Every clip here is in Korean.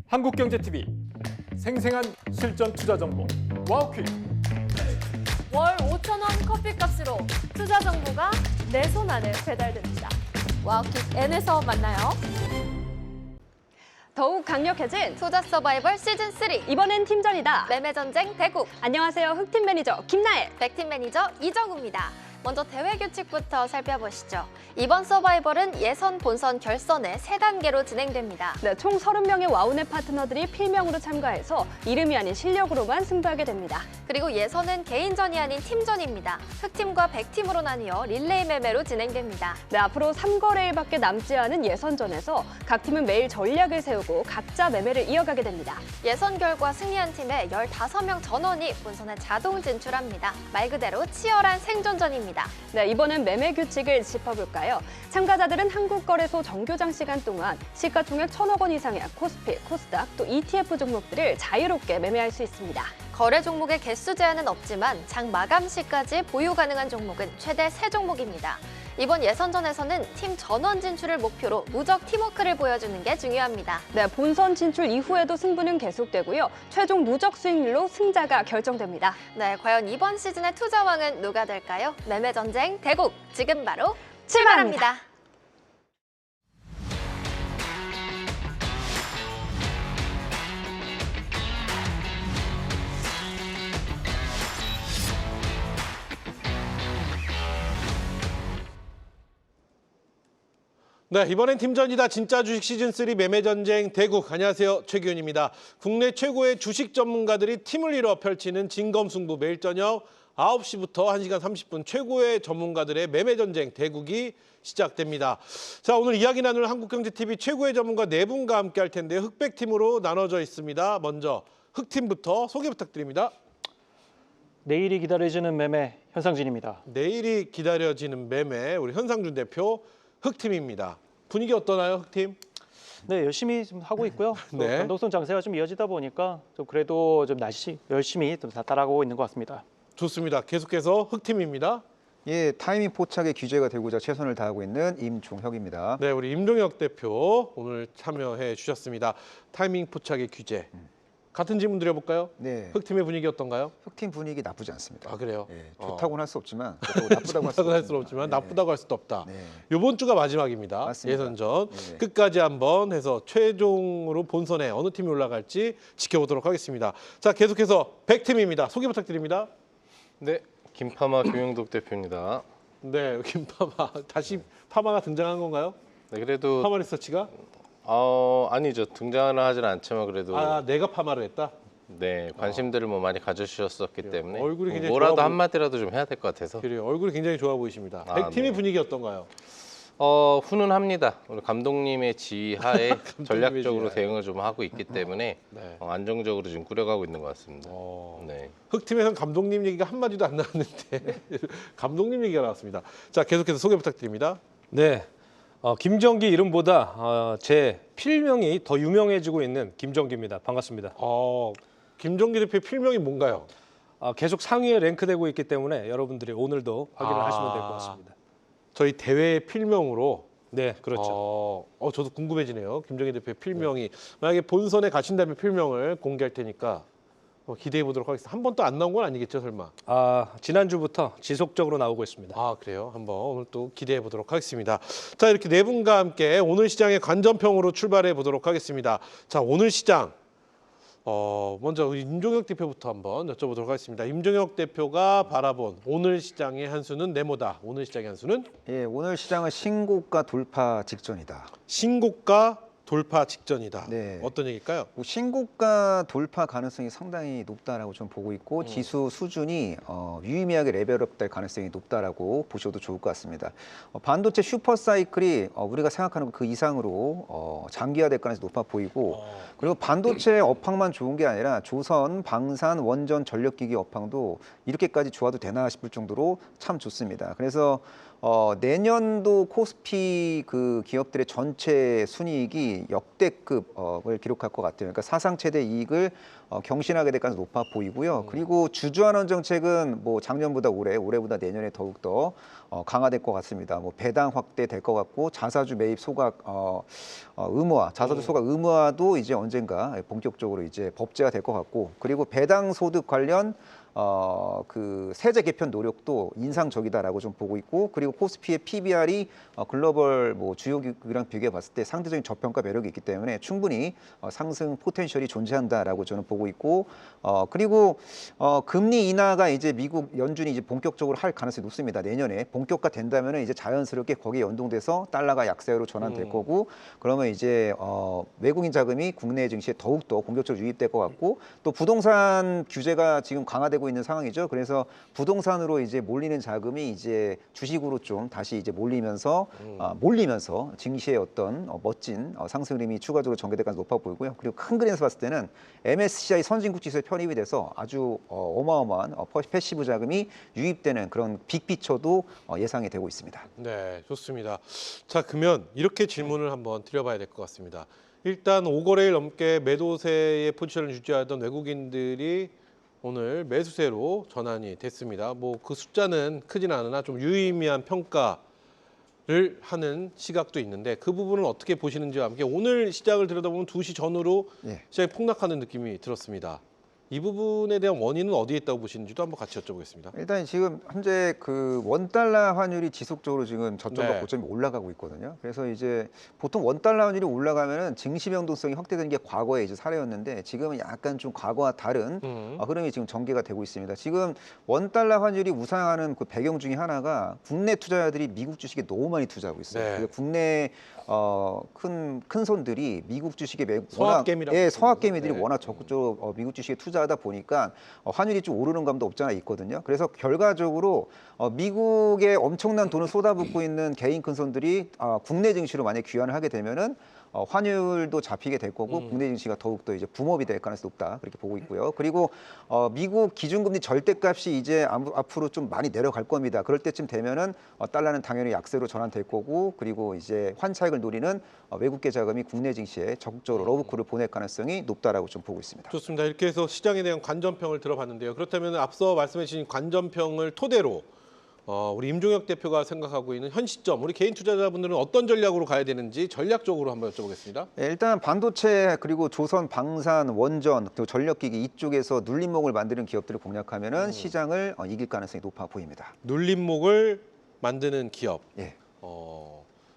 한국경제TV 생생한 실전 투자 정보 와우퀴. 월 5,000원 커피값으로 투자 정보가 내 손 안에 배달됩니다. 와우킥 N에서 만나요. 더욱 강력해진 투자 서바이벌 시즌3 이번엔 팀전이다. 매매전쟁 대국. 안녕하세요. 흑팀 매니저 김나엘. 백팀 매니저 이정우입니다. 먼저 대회 규칙부터 살펴보시죠. 이번 서바이벌은 예선, 본선, 결선의 3단계로 진행됩니다. 네, 총 30명의 와우넷 파트너들이 필명으로 참가해서 이름이 아닌 실력으로만 승부하게 됩니다. 그리고 예선은 개인전이 아닌 팀전입니다. 흑팀과 백팀으로 나뉘어 릴레이 매매로 진행됩니다. 네, 앞으로 3거래일밖에 남지 않은 예선전에서 각 팀은 매일 전략을 세우고 각자 매매를 이어가게 됩니다. 예선 결과 승리한 팀의 15명 전원이 본선에 자동 진출합니다. 말 그대로 치열한 생존전입니다. 네, 이번엔 매매 규칙을 짚어볼까요? 참가자들은 한국거래소 정교장 시간 동안 시가총액 1,000억 원 이상의 코스피, 코스닥, 또 ETF 종목들을 자유롭게 매매할 수 있습니다. 거래 종목의 개수 제한은 없지만 장 마감 시까지 보유 가능한 종목은 최대 3종목입니다. 이번 예선전에서는 팀 전원 진출을 목표로 무적 팀워크를 보여주는 게 중요합니다. 네, 본선 진출 이후에도 승부는 계속되고요. 최종 누적 수익률로 승자가 결정됩니다. 네, 과연 이번 시즌의 투자왕은 누가 될까요? 매매전쟁 대국, 지금 바로 출발합니다. 출발합니다. 네, 이번엔 팀전이다. 진짜 주식 시즌3 매매전쟁 대국. 안녕하세요. 최기훈입니다. 국내 최고의 주식 전문가들이 팀을 이뤄 펼치는 진검승부 매일 저녁 9시부터 1시간 30분 최고의 전문가들의 매매전쟁 대국이 시작됩니다. 자, 오늘 이야기 나눌 한국경제TV 최고의 전문가 4분과 함께 할 텐데요. 흑백팀으로 나눠져 있습니다. 먼저 흑팀부터 소개 부탁드립니다. 내일이 기다려지는 매매 현상진입니다. 내일이 기다려지는 매매 우리 현상준 대표 흑팀입니다. 분위기 어떠나요, 흑팀? 네, 열심히 좀 하고 있고요. 또 네. 변동성 장세가 좀 이어지다 보니까 좀 그래도 좀 열심히 좀 따라가고 있는 것 같습니다. 좋습니다. 계속해서 흑팀입니다. 예, 타이밍 포착에 규제가 되고자 최선을 다하고 있는 임종혁입니다. 네, 우리 임종혁 대표 오늘 참여해 주셨습니다. 타이밍 포착의 규제. 같은 질문 드려볼까요? 네, 흑팀의 분위기 어떤가요? 흑팀 분위기 나쁘지 않습니다. 아, 그래요? 예, 좋다고는 할 수 없지만 또 나쁘다고 할 좋다고 할 수 수는 없지만 네. 나쁘다고 할 수도 없다. 네. 이번 주가 마지막입니다. 맞습니다. 예선전. 네. 끝까지 한번 해서 최종으로 본선에 어느 팀이 올라갈지 지켜보도록 하겠습니다. 자, 계속해서 백팀입니다. 소개 부탁드립니다. 네, 김파마 김영덕 대표입니다. 네, 김파마. 다시 파마가 등장한 건가요? 네, 그래도 파마 리서치가? 아니죠. 등장은 하지는 않지만 그래도 아, 내가 파마를 했다? 네, 관심들을 뭐 많이 가져주셨었기 그래요. 때문에 얼굴이 굉장히 뭐라도 좋아 한마디라도 좀 해야 될 것 같아서 그래요. 얼굴이 굉장히 좋아 보이십니다. 아, 백팀의 네. 분위기 어떤가요? 훈훈합니다. 우리 감독님의 지휘하에 전략적으로 지휘하에. 대응을 좀 하고 있기 때문에 네. 안정적으로 지금 꾸려가고 있는 것 같습니다. 어, 네. 흑팀에서는 감독님 얘기가 한마디도 안 나왔는데 감독님 얘기가 나왔습니다. 자, 계속해서 소개 부탁드립니다. 네, 김정기 이름보다 제 필명이 더 유명해지고 있는 김정기입니다. 반갑습니다. 김정기 대표의 필명이 뭔가요? 계속 상위에 랭크되고 있기 때문에 여러분들이 오늘도 확인을 아. 하시면 될 것 같습니다. 저희 대회의 필명으로 네, 그렇죠. 저도 궁금해지네요. 김정기 대표의 필명이 만약에 본선에 가신다면 필명을 공개할 테니까 기대해 보도록 하겠습니다. 한 번도 안 나온 건 아니겠죠, 설마? 지난주부터 지속적으로 나오고 있습니다. 아, 그래요? 한번 오늘 또 기대해 보도록 하겠습니다. 자, 이렇게 네 분과 함께 오늘 시장의 관전평으로 출발해 보도록 하겠습니다. 자, 오늘 시장 먼저 우리 임종혁 대표부터 한번 여쭤보도록 하겠습니다. 임종혁 대표가 바라본 오늘 시장의 한 수는 네모다. 오늘 시장의 한 수는 예, 오늘 시장은 신고가 돌파 직전이다. 신고가 돌파 직전이다. 네. 어떤 얘기일까요? 뭐 신고가 돌파 가능성이 상당히 높다라고 좀 보고 있고 지수 수준이 유의미하게 레벨업 될 가능성이 높다라고 보셔도 좋을 것 같습니다. 반도체 슈퍼 사이클이 우리가 생각하는 그 이상으로 장기화될 가능성이 높아 보이고 그리고 반도체 업황만 좋은 게 아니라 조선, 방산, 원전, 전력기기 업황도 이렇게까지 좋아도 되나 싶을 정도로 참 좋습니다. 그래서 내년도 코스피 그 기업들의 전체 순이익이 역대급을 기록할 것 같아요. 그러니까 사상 최대 이익을 경신하게 될 가능성이 높아 보이고요. 그리고 주주환원 정책은 뭐 작년보다 올해보다 내년에 더욱 더 강화될 것 같습니다. 뭐 배당 확대될 것 같고 자사주 매입 소각 의무화, 자사주 소각 의무화도 이제 언젠가 본격적으로 이제 법제화 될 것 같고, 그리고 배당 소득 관련 그 세제 개편 노력도 인상적이다라고 좀 보고 있고, 그리고 코스피의 PBR이 글로벌 뭐 주요 기업이랑 비교해 봤을 때 상대적인 저평가 매력이 있기 때문에 충분히 상승 포텐셜이 존재한다라고 저는 보고 있고, 그리고 금리 인하가 이제 미국 연준이 이제 본격적으로 할 가능성이 높습니다. 내년에 본격화 된다면은 이제 자연스럽게 거기에 연동돼서 달러가 약세로 전환될 거고, 그러면 이제 외국인 자금이 국내 증시에 더욱 더 공격적으로 유입될 것 같고, 또 부동산 규제가 지금 강화되고 있는 상황이죠. 그래서 부동산으로 이제 몰리는 자금이 이제 주식으로 좀 다시 이제 몰리면서 증시의 어떤 멋진 상승 흐름이 추가적으로 전개될 가능성이 높아 보이고요. 그리고 큰 그림에서 봤을 때는 MSCI 선진국 지수에 편입이 돼서 아주 어마어마한 패시브 자금이 유입되는 그런 빅피처도 예상이 되고 있습니다. 네, 좋습니다. 자, 그러면 이렇게 질문을 한번 드려봐야 될 것 같습니다. 일단 5거래일 넘게 매도세의 포지션을 유지하던 외국인들이 오늘 매수세로 전환이 됐습니다. 뭐 그 숫자는 크진 않으나 좀 유의미한 평가를 하는 시각도 있는데, 그 부분을 어떻게 보시는지와 함께 오늘 시장을 들여다보면 2시 전후로 시장이 폭락하는 느낌이 들었습니다. 이 부분에 대한 원인은 어디에 있다고 보시는지도 한번 같이 여쭤보겠습니다. 일단 지금 현재 그 원달러 환율이 지속적으로 지금 저점과 네. 고점이 올라가고 있거든요. 그래서 이제 보통 원달러 환율이 올라가면은 증시 변동성이 확대되는 게 과거의 이제 사례였는데, 지금은 약간 좀 과거와 다른 흐름이 지금 전개가 되고 있습니다. 지금 원달러 환율이 우상하는 그 배경 중에 하나가 국내 투자자들이 미국 주식에 너무 많이 투자하고 있어요. 네. 그리고 국내 큰 손들이 미국 주식에 서학개미라고 서학개미들이 네. 워낙 적극적으로 미국 주식에 투자하다 보니까 환율이 좀 오르는 감도 없지 않아 있거든요. 그래서 결과적으로 미국에 엄청난 돈을 쏟아붓고 있는 개인 큰 손들이 국내 증시로 만약 귀환을 하게 되면은 환율도 잡히게 될 거고 국내 증시가 더욱더 이제 붐업이 될 가능성이 높다, 그렇게 보고 있고요. 그리고 미국 기준금리 절대값이 이제 앞으로 좀 많이 내려갈 겁니다. 그럴 때쯤 되면은 달러는 당연히 약세로 전환될 거고, 그리고 이제 환차익을 노리는 외국계 자금이 국내 증시에 적극적으로 러브콜을 보낼 가능성이 높다라고 좀 보고 있습니다. 좋습니다. 이렇게 해서 시장에 대한 관전평을 들어봤는데요. 그렇다면 앞서 말씀해 주신 관전평을 토대로 우리 임종혁 대표가 생각하고 있는 현 시점, 우리 개인 투자자분들은 어떤 전략으로 가야 되는지 전략적으로 한번 여쭤보겠습니다. 일단 반도체, 그리고 조선, 방산, 원전, 또 전력기기 이쪽에서 눌림목을 만드는 기업들을 공략하면은 시장을 이길 가능성이 높아 보입니다. 눌림목을 만드는 기업. 예.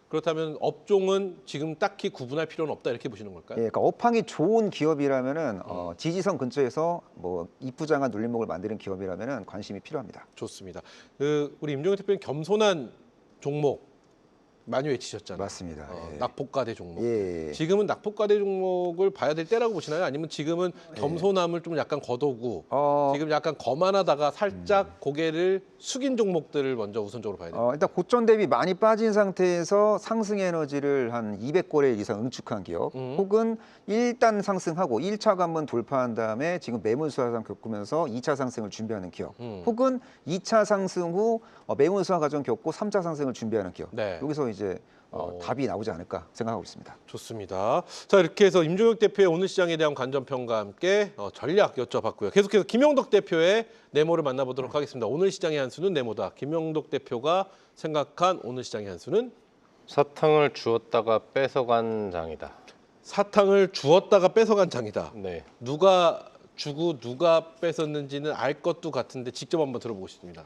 그렇다면 업종은 지금 딱히 구분할 필요는 없다, 이렇게 보시는 걸까요? 예, 그러니까 업황이 좋은 기업이라면은 지지선 근처에서 뭐 이쁘장한 눌림목을 만드는 기업이라면은 관심이 필요합니다. 좋습니다. 우리 임종혁 대표님 겸손한 종목 많이 외치셨잖아요. 맞습니다. 예. 낙폭과대 종목. 예. 지금은 낙폭과대 종목을 봐야 될 때라고 보시나요? 아니면 지금은 겸손함을 좀 약간 거두고 지금 약간 거만하다가 살짝 고개를 숙인 종목들을 먼저 우선적으로 봐야 돼요. 일단 고점 대비 많이 빠진 상태에서 상승 에너지를 한 200거래 이상 응축한 기업, 혹은 일단 상승하고 1차 관문 돌파한 다음에 지금 매물수 하강 겪으면서 2차 상승을 준비하는 기업, 혹은 2차 상승 후 매물수 과정 겪고 3차 상승을 준비하는 기업. 네. 여기서 이제 답이 나오지 않을까 생각하고 있습니다. 좋습니다. 자, 이렇게 해서 임종혁 대표의 오늘 시장에 대한 관전평과 함께 전략 여쭤봤고요. 계속해서 김영덕 대표의 네모를 만나보도록 하겠습니다. 오늘 시장의 한 수는 네모다. 김영덕 대표가 생각한 오늘 시장의 한 수는 사탕을 주었다가 뺏어간 장이다. 사탕을 주었다가 뺏어간 장이다. 네. 누가 주고 누가 뺏었는지는 알 것도 같은데 직접 한번 들어보고 싶습니다.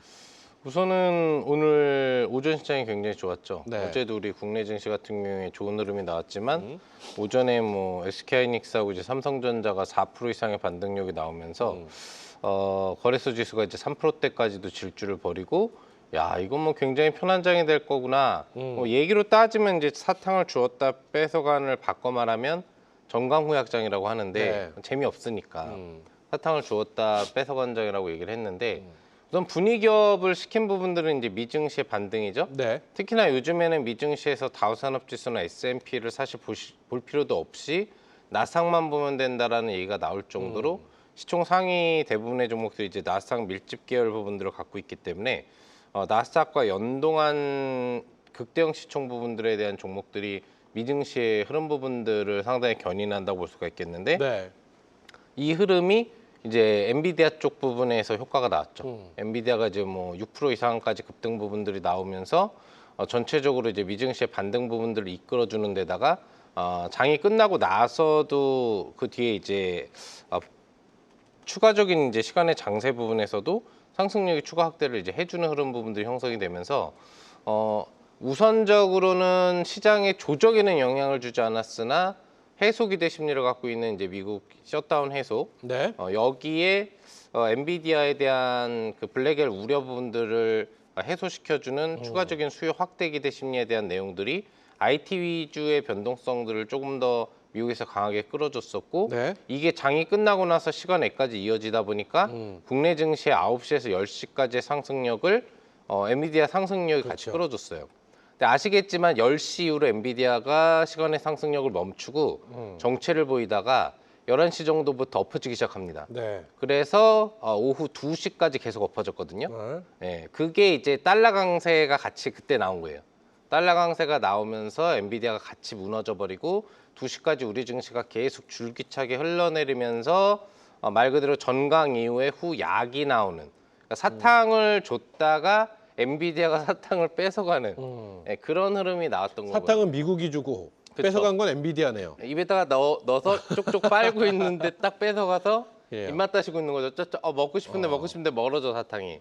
우선은 오늘 오전 시장이 굉장히 좋았죠. 네. 어제도 우리 국내 증시 같은 경우에 좋은 흐름이 나왔지만 오전에 뭐 SK하이닉스하고 이제 삼성전자가 4% 이상의 반등력이 나오면서 거래소 지수가 이제 3%대까지도 질주를 벌이고, 야, 이건 뭐 굉장히 편한 장이 될 거구나. 뭐 얘기로 따지면 이제 사탕을 주었다 뺏어간을 바꿔 말하면 정강후약장이라고 하는데 네. 재미없으니까 사탕을 주었다 뺏어간 장이라고 얘기를 했는데, 우선 분위기업을 시킨 부분들은 이제 미증시의 반등이죠. 네. 특히나 요즘에는 미증시에서 다우산업지수나 S&P를 사실 볼 필요도 없이 나스닥만 보면 된다라는 얘기가 나올 정도로 시총 상위 대부분의 종목들이 이제 나스닥 밀집 계열 부분들을 갖고 있기 때문에 나스닥과 연동한 극대형 시총 부분들에 대한 종목들이 미증시의 흐름 부분들을 상당히 견인한다고 볼 수가 있겠는데 네. 이 흐름이 이제 엔비디아 쪽 부분에서 효과가 나왔죠. 엔비디아가 이제 뭐 6% 이상까지 급등 부분들이 나오면서 전체적으로 이제 미증시의 반등 부분들을 이끌어주는 데다가 장이 끝나고 나서도 그 뒤에 이제 추가적인 이제 시간의 장세 부분에서도 상승력이 추가 확대를 이제 해주는 흐름 부분들이 형성이 되면서 우선적으로는 시장의 조정에는 영향을 주지 않았으나 해소 기대 심리를 갖고 있는 이제 미국 셧다운 해소 네. 여기에 엔비디아에 대한 그 블랙엘 우려 부분들을 해소시켜주는 추가적인 수요 확대 기대 심리에 대한 내용들이 IT 위주의 변동성들을 조금 더 미국에서 강하게 끌어줬었고 네. 이게 장이 끝나고 나서 시간에까지 이어지다 보니까 국내 증시의 9시에서 10시까지의 상승력을 엔비디아 상승력이 같이 그렇죠. 끌어줬어요. 근데 아시겠지만 10시 이후로 엔비디아가 시간의 상승력을 멈추고 정체를 보이다가 11시 정도부터 엎어지기 시작합니다. 네. 그래서 오후 2시까지 계속 엎어졌거든요. 예, 그게 이제 달러 강세가 같이 그때 나온 거예요. 달러 강세가 나오면서 엔비디아가 같이 무너져 버리고 2시까지 우리 증시가 계속 줄기차게 흘러내리면서 말 그대로 전강 이후에 후약이 나오는 그러니까 사탕을 줬다가 엔비디아가 사탕을 뺏어가는 예, 그런 흐름이 나왔던 거고요. 사탕은 미국이 주고 그쵸. 뺏어간 건 엔비디아네요. 입에다가 넣어서 쪽쪽 빨고 있는데 딱 뺏어가서 예. 입맛 따시고 있는 거죠. 먹고 싶은데 멀어져 사탕이.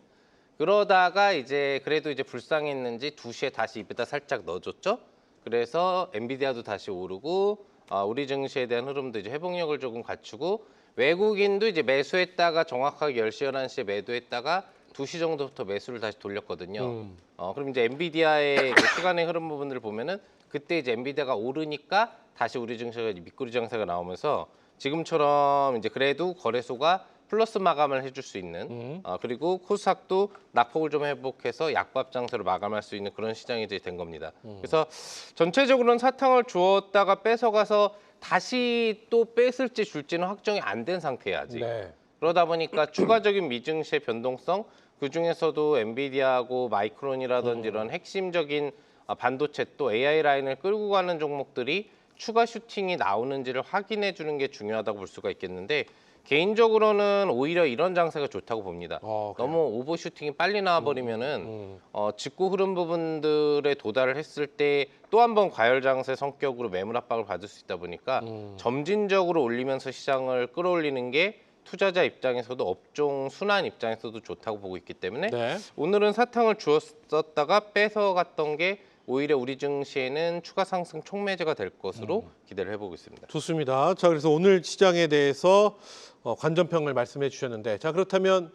그러다가 이제 그래도 이제 불쌍했는지 2시에 다시 입에다 살짝 넣어줬죠. 그래서 엔비디아도 다시 오르고 우리 증시에 대한 흐름도 이제 회복력을 조금 갖추고 외국인도 이제 매수했다가 정확하게 10시, 11시에 매도했다가 2시 정도부터 매수를 다시 돌렸거든요. 그럼 이제 엔비디아의 그 시간의 흐름 부분들을 보면은 그때 이제 엔비디아가 오르니까 다시 우리 증시가 밑구리 장세가 나오면서 지금처럼 이제 그래도 거래소가 플러스 마감을 해줄 수 있는 그리고 코스닥도 낙폭을 좀 회복해서 약밥 장세로 마감할 수 있는 그런 시장이 이제 된 겁니다. 그래서 전체적으로는 사탕을 주었다가 뺏어가서 다시 또 뺏을지 줄지는 확정이 안 된 상태야 아직. 네. 그러다 보니까 추가적인 미증시의 변동성 그 중에서도 엔비디아하고 마이크론이라든지 이런 핵심적인 반도체 또 AI 라인을 끌고 가는 종목들이 추가 슈팅이 나오는지를 확인해 주는 게 중요하다고 볼 수가 있겠는데 개인적으로는 오히려 이런 장세가 좋다고 봅니다. 그래요? 너무 오버 슈팅이 빨리 나와버리면은 직구 흐름 부분들에 도달을 했을 때 또 한 번 과열 장세 성격으로 매물 압박을 받을 수 있다 보니까 점진적으로 올리면서 시장을 끌어올리는 게 투자자 입장에서도 업종 순환 입장에서도 좋다고 보고 있기 때문에 네. 오늘은 사탕을 주었다가 뺏어갔던 게 오히려 우리 증시에는 추가 상승 촉매제가 될 것으로 기대를 해보고 있습니다. 좋습니다. 자, 그래서 오늘 시장에 대해서 관전평을 말씀해 주셨는데, 자, 그렇다면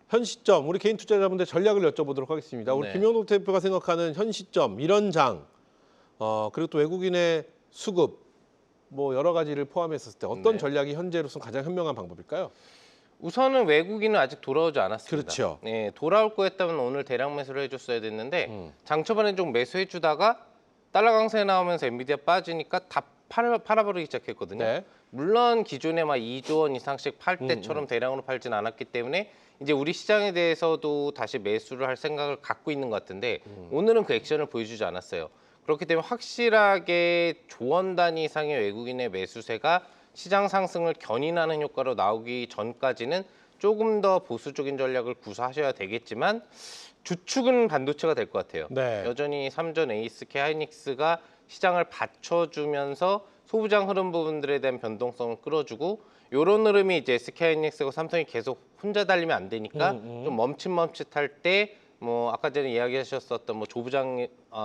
현 시점 우리 개인 투자자분들 전략을 여쭤보도록 하겠습니다. 우리 네. 김영록 대표가 생각하는 현 시점 이런 장, 그리고 또 외국인의 수급 뭐 여러 가지를 포함했을 때 어떤 네. 전략이 현재로서 가장 현명한 방법일까요? 우선은 외국인은 아직 돌아오지 않았습니다. 그렇죠. 네, 돌아올 거였다면 오늘 대량 매수를 해줬어야 됐는데 장 초반에 좀 매수해주다가 달러 강세 나오면서 엔비디아 빠지니까 다 팔아버리기 시작했거든요. 네. 물론 기존에 막 2조 원 이상씩 팔 때처럼 대량으로 팔진 않았기 때문에 이제 우리 시장에 대해서도 다시 매수를 할 생각을 갖고 있는 것 같은데 오늘은 그 액션을 보여주지 않았어요. 그렇기 때문에 확실하게 조원 단위 이상의 외국인의 매수세가 시장 상승을 견인하는 효과로 나오기 전까지는 조금 더 보수적인 전략을 구사하셔야 되겠지만 주축은 반도체가 될 것 같아요. 네. 여전히 삼전 에이스케 하이닉스가 시장을 받쳐주면서 소부장 흐름 부분들에 대한 변동성을 끌어주고 이런 흐름이 이제 SK 하이닉스하고 삼성이 계속 혼자 달리면 안 되니까 좀 멈칫멈칫할 때 뭐 아까 전에 이야기하셨었던 뭐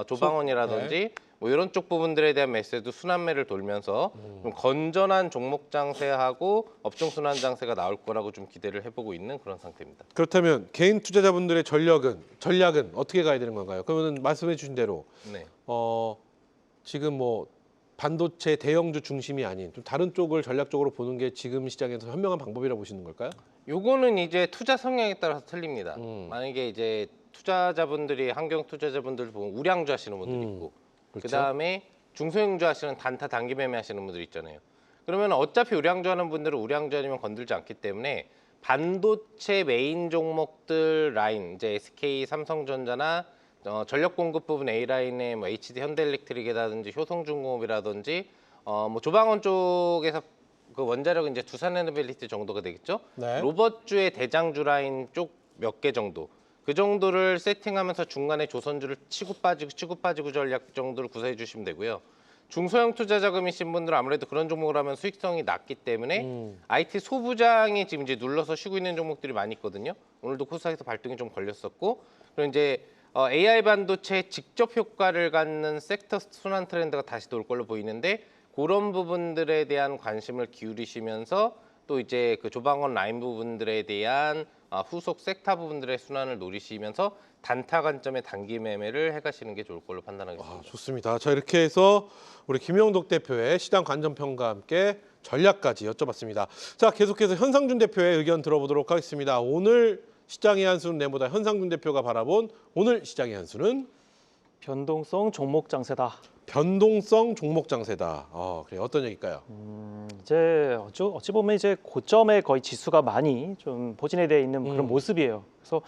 조방원이라든지 뭐 이런 쪽 부분들에 대한 매수도 순환매를 돌면서 좀 건전한 종목 장세하고 업종 순환 장세가 나올 거라고 좀 기대를 해보고 있는 그런 상태입니다. 그렇다면 개인 투자자분들의 전략은 어떻게 가야 되는 건가요? 그러면 말씀해 주신 대로 네. 지금 뭐 반도체 대형주 중심이 아닌 좀 다른 쪽을 전략적으로 보는 게 지금 시장에서 현명한 방법이라고 보시는 걸까요? 요거는 이제 투자 성향에 따라서 틀립니다. 만약에 이제 투자자분들이 환경 투자자분들 보면 우량주 하시는 분들 있고 그렇죠. 그다음에 중소형주 하시는 단타 단기 매매 하시는 분들 있잖아요. 그러면 어차피 우량주 하는 분들은 우량주 아니면 건들지 않기 때문에 반도체 메인 종목들 라인, 이제 SK, 삼성전자나 전력 공급 부분 A 라인의 뭐 HD 현대일렉트릭이라든지 효성중공업이라든지 뭐 조방원 쪽에서 그 원자력은 이제 두산에너빌리티 정도가 되겠죠. 네. 로봇주의 대장주 라인 쪽 몇 개 정도. 그 정도를 세팅하면서 중간에 조선주를 치고 빠지고 전략 정도를 구사해 주시면 되고요. 중소형 투자 자금이신 분들은 아무래도 그런 종목을 하면 수익성이 낮기 때문에 IT 소부장이 지금 이제 눌러서 쉬고 있는 종목들이 많이 있거든요. 오늘도 코스닥에서 발등이 좀 걸렸었고, 그리고 이제 AI 반도체에 직접 효과를 갖는 섹터 순환 트렌드가 다시 돌 걸로 보이는데, 그런 부분들에 대한 관심을 기울이시면서 또 이제 그 조방원 라인 부분들에 대한 후속 섹터 부분들의 순환을 노리시면서 단타 관점의 단기 매매를 해가시는 게 좋을 걸로 판단하겠습니다. 좋습니다. 자, 이렇게 해서 우리 김영덕 대표의 시장 관전 평가와 함께 전략까지 여쭤봤습니다. 자, 계속해서 현상준 대표의 의견 들어보도록 하겠습니다. 오늘 시장의 한 수는 내보다 현상준 대표가 바라본 오늘 시장의 한 수는 변동성 종목 장세다. 변동성 종목 장세다. 그래 어떤 얘기일까요? 이제 어찌 보면 이제 고점에 거의 지수가 많이 좀 포진해 있는 그런 모습이에요. 그래서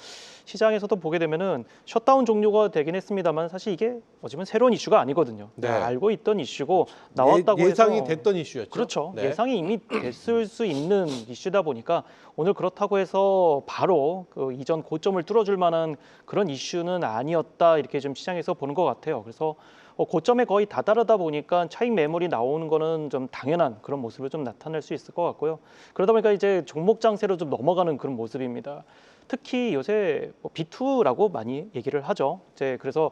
시장에서도 보게 되면은 셧다운 종료가 되긴 했습니다만 사실 이게 어찌보면 새로운 이슈가 아니거든요. 네. 알고 있던 이슈고 나왔다고 예상이 해서 됐던 이슈였죠. 그렇죠. 네. 예상이 이미 됐을 수 있는 이슈다 보니까 오늘 그렇다고 해서 바로 그 이전 고점을 뚫어줄 만한 그런 이슈는 아니었다 이렇게 좀 시장에서 보는 것 같아요. 그래서 고점에 거의 다다르다 보니까 차익 매물이 나오는 거는 좀 당연한 그런 모습을 좀 나타낼 수 있을 것 같고요. 그러다 보니까 이제 종목 장세로 좀 넘어가는 그런 모습입니다. 특히 요새 B2라고 많이 얘기를 하죠. 이제 그래서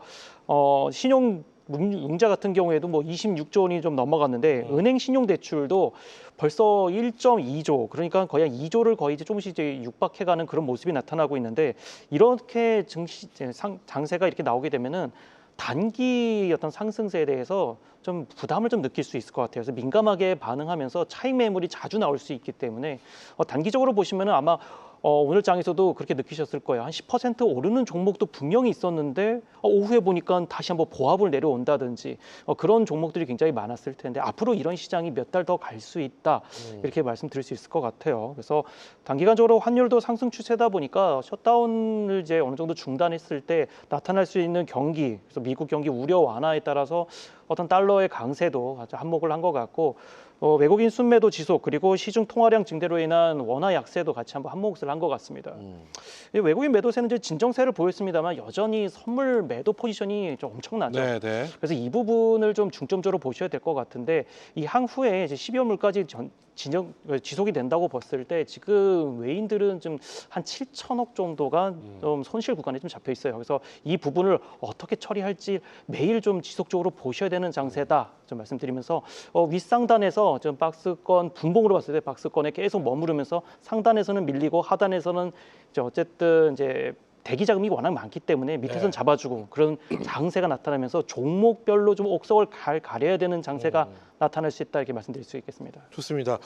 신용 융자 같은 경우에도 뭐 26조 원이 좀 넘어갔는데 은행 신용 대출도 벌써 1.2조, 그러니까 거의 한 2조를 거의 이제 조금씩 이제 육박해가는 그런 모습이 나타나고 있는데, 이렇게 장세가 이렇게 나오게 되면은 단기 어떤 상승세에 대해서 좀 부담을 좀 느낄 수 있을 것 같아요. 그래서 민감하게 반응하면서 차익 매물이 자주 나올 수 있기 때문에 단기적으로 보시면은 아마 오늘 장에서도 그렇게 느끼셨을 거예요. 한 10% 오르는 종목도 분명히 있었는데 오후에 보니까 다시 한번 보합을 내려온다든지 그런 종목들이 굉장히 많았을 텐데, 앞으로 이런 시장이 몇 달 더 갈 수 있다 이렇게 말씀드릴 수 있을 것 같아요. 그래서 단기간적으로 환율도 상승 추세다 보니까 셧다운을 이제 어느 정도 중단했을 때 나타날 수 있는 경기, 그래서 미국 경기 우려 완화에 따라서 어떤 달러의 강세도 아주 한몫을 한 것 같고, 외국인 순매도 지속, 그리고 시중 통화량 증대로 인한 원화 약세도 같이 한번 한몫을 한 것 같습니다. 이 외국인 매도세는 이제 진정세를 보였습니다만 여전히 선물 매도 포지션이 좀 엄청나죠. 네, 네. 그래서 이 부분을 좀 중점적으로 보셔야 될 것 같은데, 이 향후에 이제 12월물까지 지속이 된다고 봤을 때 지금 외인들은 좀 한 7천억 정도가 좀 손실 구간에 좀 잡혀 있어요. 그래서 이 부분을 어떻게 처리할지 매일 좀 지속적으로 보셔야 되는 장세다 좀 말씀드리면서, 윗상단에서 좀 박스권 분봉으로 봤을 때 박스권에 계속 머무르면서 상단에서는 밀리고 하단에서는 이제 어쨌든 이제 대기 자금이 워낙 많기 때문에 밑에서는 잡아주고 그런 장세가 나타나면서 종목별로 좀 옥석을 가려야 되는 장세가 나타날 수 있다 이렇게 말씀드릴 수 있겠습니다. 좋습니다.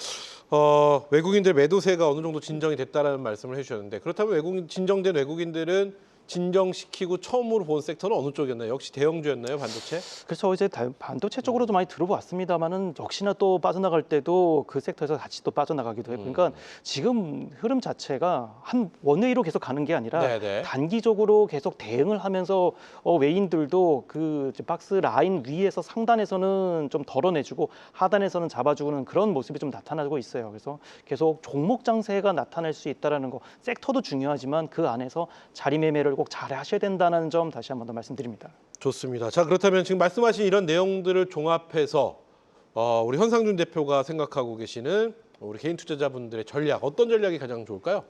외국인들 매도세가 어느 정도 진정이 됐다라는 말씀을 해주셨는데, 그렇다면 진정된 외국인들은 진정시키고 처음으로 본 섹터는 어느 쪽이었나요? 역시 대형주였나요, 반도체? 그래서 이제 반도체 쪽으로도 많이 들어봤습니다만은 역시나 또 빠져나갈 때도 그 섹터에서 같이 또 빠져나가기도 해요. 그러니까 지금 흐름 자체가 한 원웨이로 계속 가는 게 아니라 네네. 단기적으로 계속 대응을 하면서 외인들도 그 박스 라인 위에서 상단에서는 좀 덜어내주고 하단에서는 잡아주는 그런 모습이 좀 나타나고 있어요. 그래서 계속 종목 장세가 나타날 수 있다라는 거, 섹터도 중요하지만 그 안에서 자리 매매를 꼭 잘 하셔야 된다는 점 다시 한 번 더 말씀드립니다. 좋습니다. 자, 그렇다면 지금 말씀하신 이런 내용들을 종합해서 우리 현상준 대표가 생각하고 계시는 우리 개인 투자자분들의 전략, 어떤 전략이 가장 좋을까요?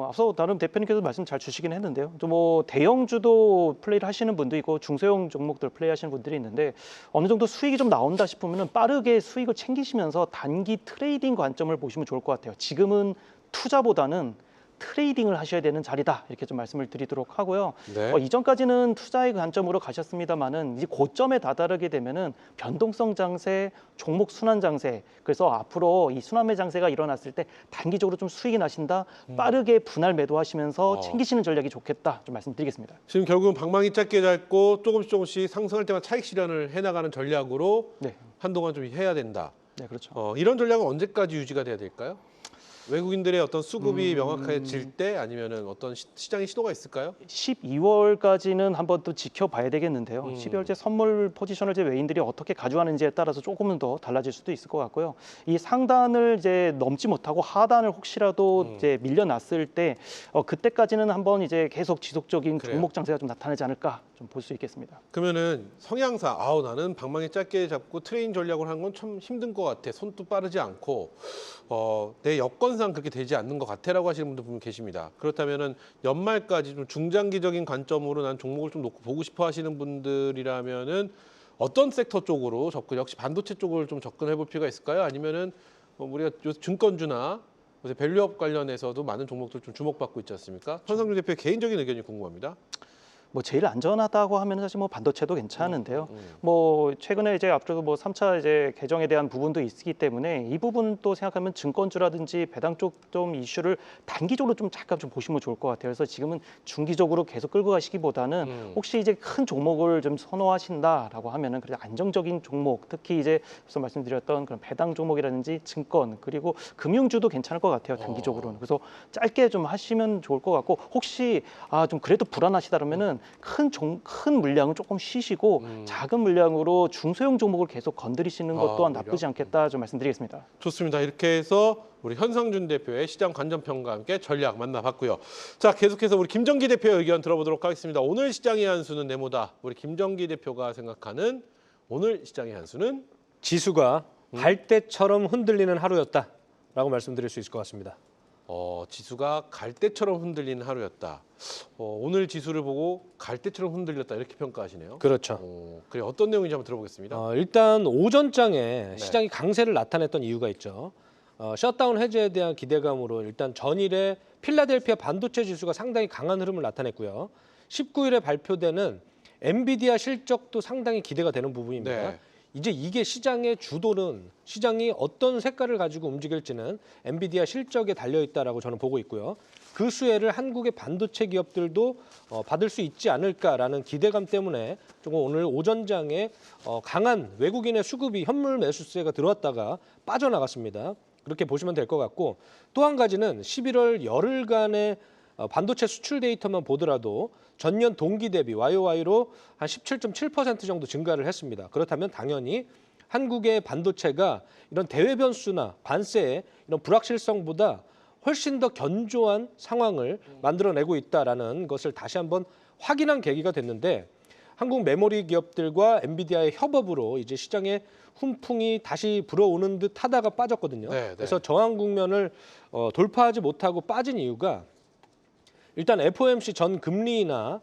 앞서 다른 대표님께서 말씀 잘 주시긴 했는데요. 또 뭐 대형주도 플레이를 하시는 분도 있고 중소형 종목들 플레이하시는 분들이 있는데, 어느 정도 수익이 좀 나온다 싶으면 빠르게 수익을 챙기시면서 단기 트레이딩 관점을 보시면 좋을 것 같아요. 지금은 투자보다는 트레이딩을 하셔야 되는 자리다 이렇게 좀 말씀을 드리도록 하고요. 네. 이전까지는 투자의 관점으로 가셨습니다만은 이제 고점에 다다르게 되면은 변동성 장세, 종목 순환 장세, 그래서 앞으로 이 순환매 장세가 일어났을 때 단기적으로 좀 수익이 나신다, 빠르게 분할 매도하시면서 챙기시는 전략이 좋겠다 좀 말씀드리겠습니다. 지금 결국은 방망이 짧게 잡고 조금씩 상승할 때만 차익 실현을 해나가는 전략으로 네, 한동안 좀 해야 된다. 네 그렇죠. 이런 전략은 언제까지 유지가 돼야 될까요? 외국인들의 어떤 수급이 명확해질 때 아니면은 어떤 시장의 신호가 있을까요? 12월까지는 한번 또 지켜봐야 되겠는데요. 12월째 선물 포지션을 이제 외인들이 어떻게 가져가는지에 따라서 조금은 더 달라질 수도 있을 것 같고요. 이 상단을 이제 넘지 못하고 하단을 혹시라도 이제 밀려났을 때 그때까지는 한번 이제 계속 지속적인 그래요. 종목 장세가 좀 나타나지 않을까 좀 볼 수 있겠습니다. 그러면은 성향상 나는 방망이 짧게 잡고 트레인 전략을 하는 건 참 힘든 것 같아. 손도 빠르지 않고 내 여건상 그렇게 되지 않는 것 같아라고 하시는 분들 분명 계십니다. 그렇다면은 연말까지 좀 중장기적인 관점으로 난 종목을 좀 놓고 보고 싶어 하시는 분들이라면은 어떤 섹터 쪽으로 접근, 역시 반도체 쪽을 좀 접근해 볼 필요가 있을까요? 아니면은 우리가 요새 증권주나 요새 밸류업 관련해서도 많은 종목들 좀 주목받고 있지 않습니까? 현상준 대표의 개인적인 의견이 궁금합니다. 뭐 제일 안전하다고 하면 사실 뭐 반도체도 괜찮은데요. 뭐 최근에 이제 앞서서 뭐 3차 이제 개정에 대한 부분도 있기 때문에 이 부분 또 생각하면 증권주라든지 배당 쪽 좀 이슈를 단기적으로 좀 잠깐 좀 보시면 좋을 것 같아요. 그래서 지금은 중기적으로 계속 끌고 가시기보다는 혹시 이제 큰 종목을 좀 선호하신다라고 하면은 그래도 안정적인 종목, 특히 이제 앞서 말씀드렸던 그런 배당 종목이라든지 증권 그리고 금융주도 괜찮을 것 같아요. 단기적으로는. 그래서 짧게 좀 하시면 좋을 것 같고 혹시 좀 그래도 불안하시다면은 큰 물량은 조금 쉬시고 작은 물량으로 중소형 종목을 계속 건드리시는 것 또한 오히려? 나쁘지 않겠다 좀 말씀드리겠습니다. 좋습니다. 이렇게 해서 우리 현상준 대표의 시장 관전평과 함께 전략 만나봤고요. 자, 계속해서 우리 김정기 대표의 의견 들어보도록 하겠습니다. 오늘 시장의 한 수는 네모다. 우리 김정기 대표가 생각하는 오늘 시장의 한 수는 지수가 갈대처럼 흔들리는 하루였다라고 말씀드릴 수 있을 것 같습니다. 지수가 갈대처럼 흔들리는 하루였다. 오늘 지수를 보고 갈대처럼 흔들렸다 이렇게 평가하시네요. 그렇죠. 그래 어떤 내용인지 한번 들어보겠습니다. 일단 오전장에 시장이 강세를 나타냈던 이유가 있죠. 셧다운 해제에 대한 기대감으로 일단 전일에 필라델피아 반도체 지수가 상당히 강한 흐름을 나타냈고요. 19일에 발표되는 엔비디아 실적도 상당히 기대가 되는 부분입니다. 네. 이제 이게 시장의 주도는 시장이 어떤 색깔을 가지고 움직일지는 엔비디아 실적에 달려 있다라고 저는 보고 있고요. 그 수혜를 한국의 반도체 기업들도 받을 수 있지 않을까라는 기대감 때문에 조금 오늘 오전장에 강한 외국인의 수급이 현물 매수세가 들어왔다가 빠져나갔습니다. 그렇게 보시면 될 것 같고 또 한 가지는 11월 열흘간의 반도체 수출 데이터만 보더라도 전년 동기 대비 YOY로 한 17.7% 정도 증가를 했습니다. 그렇다면 당연히 한국의 반도체가 이런 대외 변수나 관세의 이런 불확실성보다 훨씬 더 견조한 상황을 만들어내고 있다라는 것을 다시 한번 확인한 계기가 됐는데 한국 메모리 기업들과 엔비디아의 협업으로 이제 시장에 훈풍이 다시 불어오는 듯 하다가 빠졌거든요. 네. 그래서 저항 국면을 돌파하지 못하고 빠진 이유가 일단 FOMC 전 금리나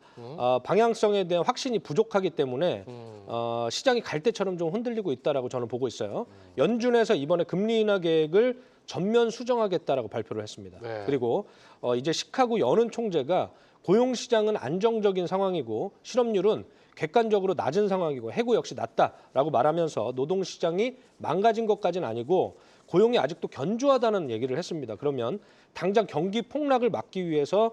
방향성에 대한 확신이 부족하기 때문에 시장이 갈대처럼 좀 흔들리고 있다라고 저는 보고 있어요. 연준에서 이번에 금리 인하 계획을 전면 수정하겠다라고 발표를 했습니다. 네. 그리고 이제 시카고 여는 총재가 고용 시장은 안정적인 상황이고 실업률은 객관적으로 낮은 상황이고 해고 역시 낮다라고 말하면서 노동 시장이 망가진 것까지는 아니고 고용이 아직도 견조하다는 얘기를 했습니다. 그러면 당장 경기 폭락을 막기 위해서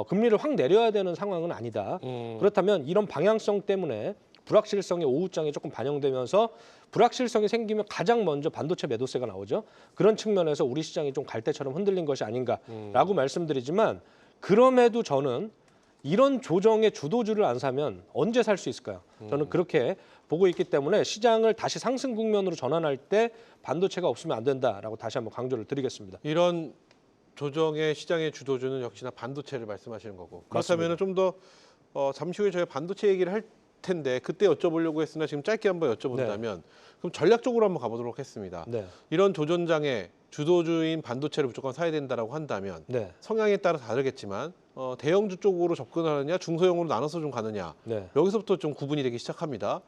금리를 확 내려야 되는 상황은 아니다. 그렇다면 이런 방향성 때문에 불확실성이 오후장에 조금 반영되면서 불확실성이 생기면 가장 먼저 반도체 매도세가 나오죠. 그런 측면에서 우리 시장이 좀 갈대처럼 흔들린 것이 아닌가라고 말씀드리지만 그럼에도 저는 이런 조정의 주도주를 안 사면 언제 살 수 있을까요? 저는 그렇게 보고 있기 때문에 시장을 다시 상승 국면으로 전환할 때 반도체가 없으면 안 된다라고 다시 한번 강조를 드리겠습니다. 이런 조정의 시장의 주도주는 역시나 반도체를 말씀하시는 거고 그렇다면 좀 더 잠시 후에 저희가 반도체 얘기를 할 텐데 그때 여쭤보려고 했으나 지금 짧게 한번 여쭤본다면 그럼 전략적으로 한번 가보도록 하겠습니다. 네. 이런 조전장에 주도주인 반도체를 무조건 사야 된다라고 한다면 네. 성향에 따라 다르겠지만 대형주 쪽으로 접근하느냐 중소형으로 나눠서 좀 가느냐 네. 여기서부터 좀 구분이 되기 시작합니다.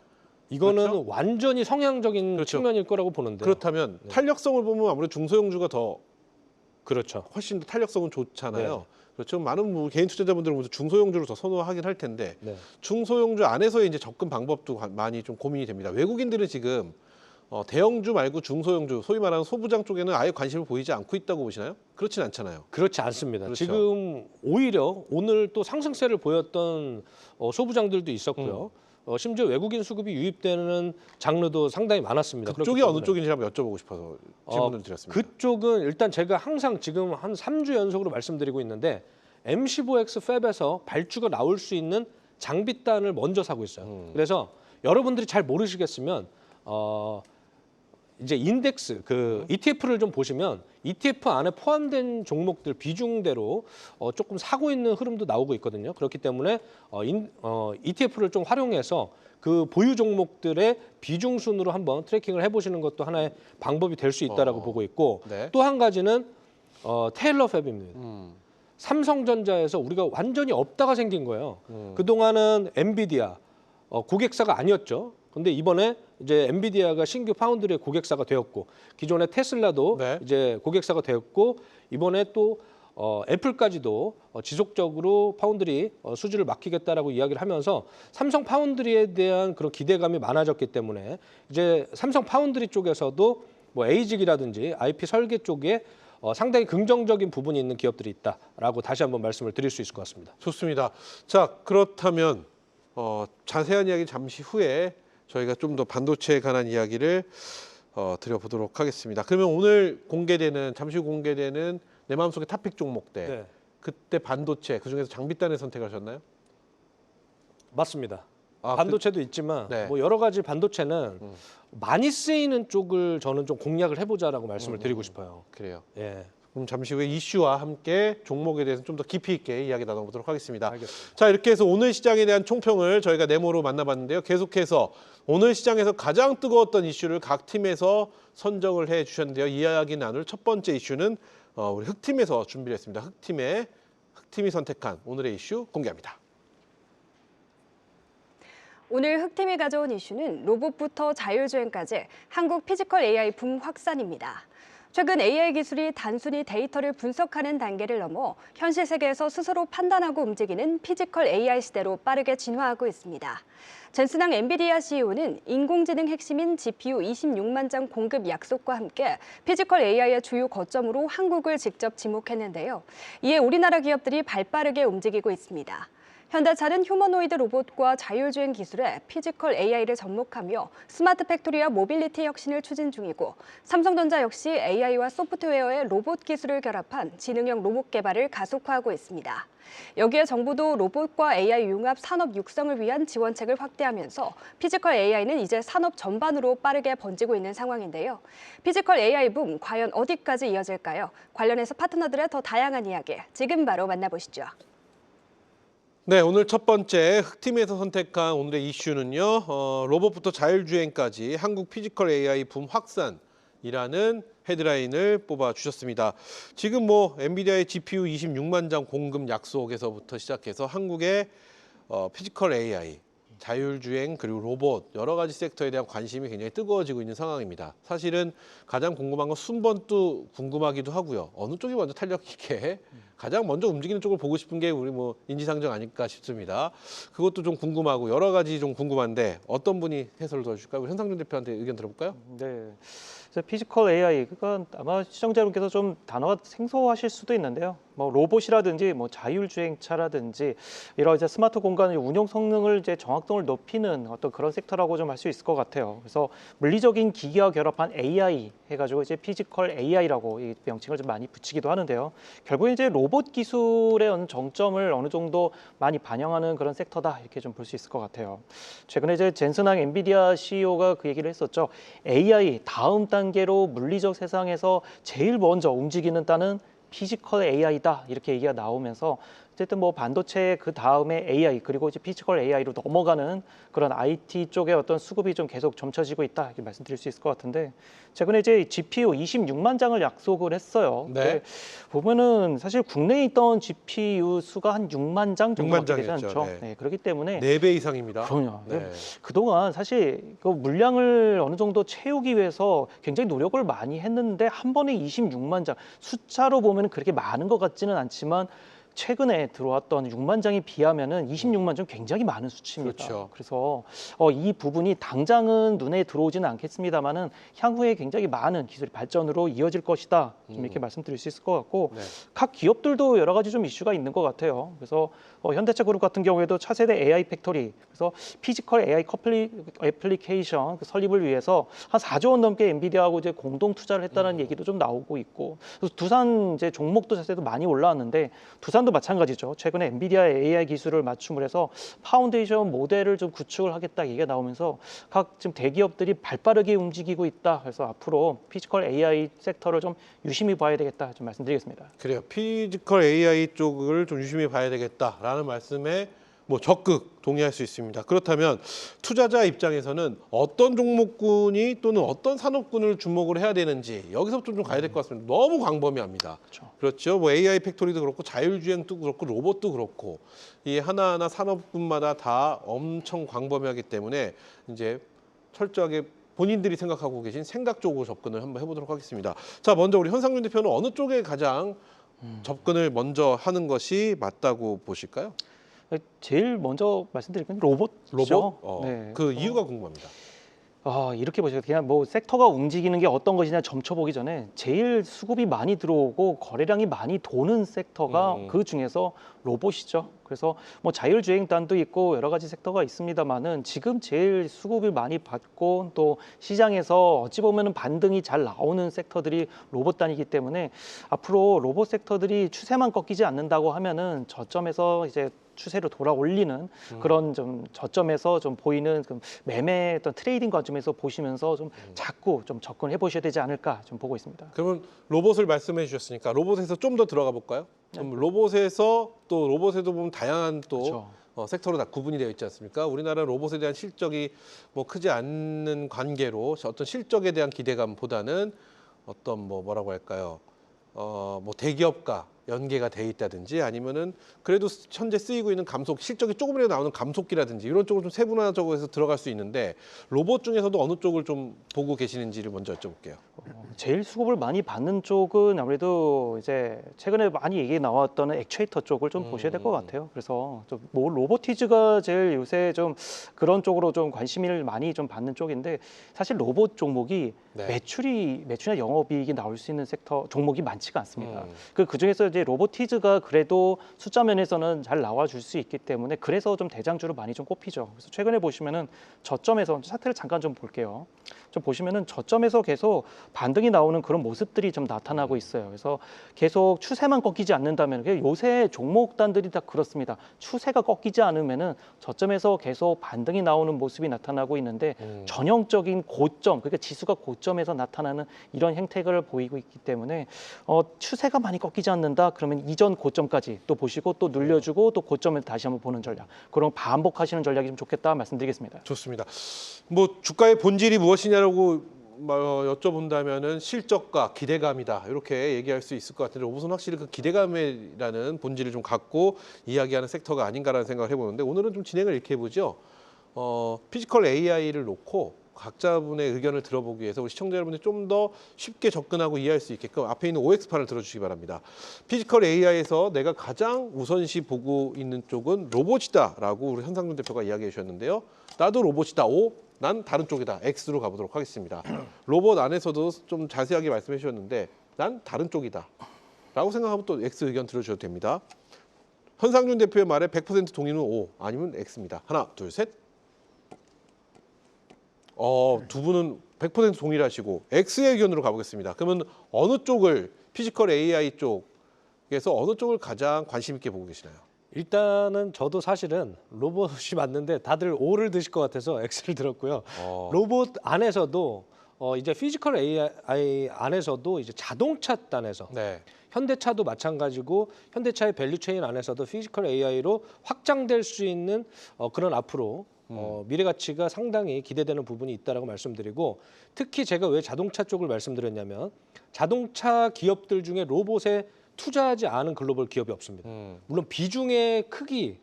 이거는 그렇죠? 완전히 성향적인 그렇죠. 측면일 거라고 보는데요. 그렇다면 탄력성을 보면 아무래도 중소형주가 더 그렇죠. 훨씬 더 탄력성은 좋잖아요. 네. 그렇죠. 많은 개인 투자자분들은 모두 중소형주를 더 선호하긴 할 텐데 네. 중소형주 안에서의 이제 접근 방법도 많이 좀 고민이 됩니다. 외국인들은 지금 대형주 말고 중소형주, 소위 말하는 소부장 쪽에는 아예 관심을 보이지 않고 있다고 보시나요? 그렇진 않잖아요. 그렇지 않습니다. 그렇죠. 지금 오히려 오늘 또 상승세를 보였던 소부장들도 있었고요. 심지어 외국인 수급이 유입되는 장르도 상당히 많았습니다. 그쪽이 그렇기 어느 때문에 쪽인지 한번 여쭤보고 싶어서 질문을 드렸습니다. 그쪽은 일단 제가 항상 지금 한 3주 연속으로 말씀드리고 있는데 M15X 팹에서 발주가 나올 수 있는 장비단을 먼저 사고 있어요. 그래서 여러분들이 잘 모르시겠으면 이제 인덱스 그 ETF를 좀 보시면 ETF 안에 포함된 종목들 비중대로 조금 사고 있는 흐름도 나오고 있거든요. 그렇기 때문에 ETF를 좀 활용해서 그 보유 종목들의 비중 순으로 한번 트래킹을 해보시는 것도 하나의 방법이 될 수 있다라고 보고 있고 네. 또 한 가지는 테일러 팹입니다. 삼성전자에서 우리가 완전히 없다가 생긴 거예요. 그동안은 엔비디아 고객사가 아니었죠. 근데 이번에 이제 엔비디아가 신규 파운드리의 고객사가 되었고 기존의 테슬라도 네. 이제 고객사가 되었고 이번에 또 애플까지도 지속적으로 파운드리 수주를 맡기겠다라고 이야기를 하면서 삼성 파운드리에 대한 그런 기대감이 많아졌기 때문에 이제 삼성 파운드리 쪽에서도 뭐 에이직이라든지 IP 설계 쪽에 상당히 긍정적인 부분이 있는 기업들이 있다라고 다시 한번 말씀을 드릴 수 있을 것 같습니다. 좋습니다. 자, 그렇다면 자세한 이야기 잠시 후에 저희가 좀 더 반도체에 관한 이야기를 드려보도록 하겠습니다. 그러면 오늘 공개되는 잠시 후 공개되는 내 마음속의 탑픽 종목들 네. 그때 반도체 그중에서 장비단을 선택하셨나요? 맞습니다. 아, 반도체도 있지만 네. 뭐 여러 가지 반도체는 많이 쓰이는 쪽을 저는 좀 공략을 해보자라고 말씀을 드리고 싶어요. 그래요. 예, 그럼 잠시 후에 이슈와 함께 종목에 대해서 좀 더 깊이 있게 이야기 나눠보도록 하겠습니다. 알겠습니다. 자, 이렇게 해서 오늘 시장에 대한 총평을 저희가 네모로 만나봤는데요. 계속해서 오늘 시장에서 가장 뜨거웠던 이슈를 각 팀에서 선정을 해주셨는데요. 이야기 나눌 첫 번째 이슈는 우리 흑팀에서 준비를 했습니다. 흑팀이 선택한 오늘의 이슈 공개합니다. 오늘 흑팀이 가져온 이슈는 로봇부터 자율주행까지 한국 피지컬 AI 붐 확산입니다. 최근 AI 기술이 단순히 데이터를 분석하는 단계를 넘어 현실 세계에서 스스로 판단하고 움직이는 피지컬 AI 시대로 빠르게 진화하고 있습니다. 젠슨항 엔비디아 CEO는 인공지능 핵심인 GPU 26만 장 공급 약속과 함께 피지컬 AI의 주요 거점으로 한국을 직접 지목했는데요. 이에 우리나라 기업들이 발빠르게 움직이고 있습니다. 현대차는 휴머노이드 로봇과 자율주행 기술에 피지컬 AI를 접목하며 스마트 팩토리와 모빌리티 혁신을 추진 중이고 삼성전자 역시 AI와 소프트웨어의 로봇 기술을 결합한 지능형 로봇 개발을 가속화하고 있습니다. 여기에 정부도 로봇과 AI 융합 산업 육성을 위한 지원책을 확대하면서 피지컬 AI는 이제 산업 전반으로 빠르게 번지고 있는 상황인데요. 피지컬 AI 붐 과연 어디까지 이어질까요? 관련해서 파트너들의 더 다양한 이야기 지금 바로 만나보시죠. 네, 오늘 첫 번째 흑팀에서 선택한 오늘의 이슈는요. 로봇부터 자율주행까지 한국 피지컬 AI 붐 확산이라는 헤드라인을 뽑아주셨습니다. 지금 뭐 엔비디아의 GPU 26만 장 공급 약속에서부터 시작해서 한국의 피지컬 AI, 자율주행 그리고 로봇 여러 가지 섹터에 대한 관심이 굉장히 뜨거워지고 있는 상황입니다. 사실은 가장 궁금한 건 순번도 궁금하기도 하고요. 어느 쪽이 먼저 탄력 있게 가장 먼저 움직이는 쪽을 보고 싶은 게 우리 뭐 인지상정 아닐까 싶습니다. 그것도 좀 궁금하고 여러 가지 좀 궁금한데 어떤 분이 해설을 도와주실까요? 우리 현상준 대표한테 의견 들어볼까요? 네. 피지컬 AI, 그건 아마 시청자분께서 좀 단어가 생소하실 수도 있는데요. 뭐 로봇이라든지 뭐 자율주행차라든지 이런 이제 스마트 공간의 운영 성능을 이제 정확성을 높이는 어떤 그런 섹터라고 좀 할 수 있을 것 같아요. 그래서 물리적인 기기와 결합한 AI 해가지고 이제 피지컬 AI라고 이 명칭을 좀 많이 붙이기도 하는데요. 결국 이제 로봇 기술의 어느 정점을 어느 정도 많이 반영하는 그런 섹터다 이렇게 좀 볼 수 있을 것 같아요. 최근에 이제 젠슨항 엔비디아 CEO가 그 얘기를 했었죠. AI 다음 단계로 물리적 세상에서 제일 먼저 움직이는 단은 피지컬 AI다 이렇게 얘기가 나오면서 어쨌든 뭐 반도체 그 다음에 AI 그리고 이제 피지컬 AI로 넘어가는 그런 IT 쪽의 어떤 수급이 좀 계속 점쳐지고 있다 이렇게 말씀드릴 수 있을 것 같은데 최근에 이제 GPU 26만 장을 약속을 했어요. 네. 보면은 사실 국내에 있던 GPU 수가 한 6만 장 정도밖에 되지 6만 않죠. 장이었죠. 네, 그렇기 때문에 4배 이상입니다. 그럼요. 네. 그동안 사실 그 물량을 어느 정도 채우기 위해서 굉장히 노력을 많이 했는데 한 번에 26만 장 숫자로 보면 그렇게 많은 것 같지는 않지만 최근에 들어왔던 6만 장에 비하면은 26만 장 굉장히 많은 수치입니다. 그렇죠. 그래서 이 부분이 당장은 눈에 들어오지는 않겠습니다만은 향후에 굉장히 많은 기술 발전으로 이어질 것이다. 좀 이렇게 말씀드릴 수 있을 것 같고 네. 각 기업들도 여러 가지 좀 이슈가 있는 것 같아요. 그래서 현대차 그룹 같은 경우에도 차세대 AI 팩토리, 그래서 피지컬 AI 애플리케이션 그 설립을 위해서 한 4조 원 넘게 엔비디아하고 이제 공동 투자를 했다는 얘기도 좀 나오고 있고, 그래서 두산 이제 종목도 자세도 많이 올라왔는데 두산도 마찬가지죠. 최근에 엔비디아의 AI 기술을 맞춤을 해서 파운데이션 모델을 좀 구축을 하겠다 얘기가 나오면서 각 지금 대기업들이 발빠르게 움직이고 있다. 그래서 앞으로 피지컬 AI 섹터를 좀 유심히 봐야 되겠다 좀 말씀드리겠습니다. 그래요. 피지컬 AI 쪽을 좀 유심히 봐야 되겠다라는 말씀에 뭐 적극 동의할 수 있습니다. 그렇다면 투자자 입장에서는 어떤 종목군이 또는 어떤 산업군을 주목을 해야 되는지 여기서부터 좀 가야 될 것 같습니다. 너무 광범위합니다. 그렇죠. 뭐 AI 팩토리도 그렇고 자율주행도 그렇고 로봇도 그렇고 이 하나하나 산업군마다 다 엄청 광범위하기 때문에 이제 철저하게 본인들이 생각하고 계신 생각 쪽으로 접근을 한번 해보도록 하겠습니다. 자, 먼저 우리 현상준 대표는 어느 쪽에 가장 접근을 먼저 하는 것이 맞다고 보실까요? 제일 먼저 말씀드릴 건 로봇이죠. 네. 그 이유가 궁금합니다. 이렇게 보세요. 그냥 뭐 섹터가 움직이는 게 어떤 것이냐 점쳐보기 전에 제일 수급이 많이 들어오고 거래량이 많이 도는 섹터가 그 중에서 로봇이죠. 그래서 뭐 자율주행단도 있고 여러 가지 섹터가 있습니다만은 지금 제일 수급을 많이 받고 또 시장에서 어찌 보면은 반등이 잘 나오는 섹터들이 로봇단이기 때문에 앞으로 로봇 섹터들이 추세만 꺾이지 않는다고 하면은 저점에서 이제 추세로 돌아 올리는 그런 좀 저점에서 좀 보이는 그 매매 어떤 트레이딩 관점에서 보시면서 좀 자꾸 좀 접근해 보셔야 되지 않을까 좀 보고 있습니다. 그러면 로봇을 말씀해 주셨으니까 로봇에서 좀 더 들어가 볼까요? 그럼 로봇에서 또 로봇에도 보면 다양한 또 그렇죠. 섹터로 다 구분이 되어 있지 않습니까? 우리나라 로봇에 대한 실적이 뭐 크지 않는 관계로 어떤 실적에 대한 기대감보다는 어떤 뭐라고 할까요? 뭐 대기업과 연계가 돼 있다든지 아니면은 그래도 현재 쓰이고 있는 감속 실적이 조금이라도 나오는 감속기라든지 이런 쪽으로 좀 세분화적으로 해서 들어갈 수 있는데 로봇 중에서도 어느 쪽을 좀 보고 계시는지를 먼저 여쭤볼게요. 제일 수급을 많이 받는 쪽은 아무래도 이제 최근에 많이 얘기 나왔던 액추에이터 쪽을 좀 보셔야 될 것 같아요. 그래서 좀 뭐 로보티즈가 제일 요새 좀 그런 쪽으로 좀 관심을 많이 좀 받는 쪽인데 사실 로봇 종목이 네. 매출이나 영업이익이 나올 수 있는 섹터 종목이 많지가 않습니다. 그 중에서 이제 로보티즈가 그래도 숫자 면에서는 잘 나와줄 수 있기 때문에 그래서 좀 대장주로 많이 좀 꼽히죠. 그래서 최근에 보시면은 저점에서 차트를 잠깐 좀 볼게요. 좀 보시면은 저점에서 계속 반등이 나오는 그런 모습들이 좀 나타나고 있어요. 그래서 계속 추세만 꺾이지 않는다면 요새 종목단들이 다 그렇습니다. 추세가 꺾이지 않으면은 저점에서 계속 반등이 나오는 모습이 나타나고 있는데 전형적인 고점, 그러니까 지수가 고점에서 나타나는 이런 행태를 보이고 있기 때문에 추세가 많이 꺾이지 않는다. 그러면 이전 고점까지 또 보시고 또 눌려주고 또 고점을 다시 한번 보는 전략. 그런 반복하시는 전략이 좀 좋겠다 말씀드리겠습니다. 좋습니다. 뭐 주가의 본질이 무엇이냐라고 여쭤본다면은 실적과 기대감이다 이렇게 얘기할 수 있을 것 같은데 로봇은 확실히 그 기대감이라는 본질을 좀 갖고 이야기하는 섹터가 아닌가라는 생각을 해보는데 오늘은 좀 진행을 이렇게 해보죠. 피지컬 AI를 놓고 각자분의 의견을 들어보기 위해서 우리 시청자 여러분들이 좀 더 쉽게 접근하고 이해할 수 있게끔 앞에 있는 OX판을 들어주시기 바랍니다. 피지컬 AI에서 내가 가장 우선시 보고 있는 쪽은 로봇이다라고 우리 현상준 대표가 이야기해 주셨는데요. 나도 로봇이다. O, 난 다른 쪽이다. X로 가보도록 하겠습니다. 로봇 안에서도 좀 자세하게 말씀해 주셨는데 난 다른 쪽이다. 라고 생각하면 또 X 의견 들어주셔도 됩니다. 현상준 대표의 말에 100% 동의는 O, 아니면 X입니다. 하나, 둘, 셋. 두 분은 100% 동의를 하시고 X의 의견으로 가보겠습니다. 그러면 어느 쪽을 피지컬 AI 쪽에서 어느 쪽을 가장 관심 있게 보고 계시나요? 일단은 저도 사실은 로봇이 맞는데 다들 O를 드실 것 같아서 X를 들었고요. 로봇 안에서도 이제 피지컬 AI 안에서도 이제 자동차 단에서 네. 현대차도 마찬가지고 현대차의 밸류체인 안에서도 피지컬 AI로 확장될 수 있는 그런 앞으로 미래 가치가 상당히 기대되는 부분이 있다라고 말씀드리고 특히 제가 왜 자동차 쪽을 말씀드렸냐면 자동차 기업들 중에 로봇에 투자하지 않은 글로벌 기업이 없습니다. 물론 비중의 크기,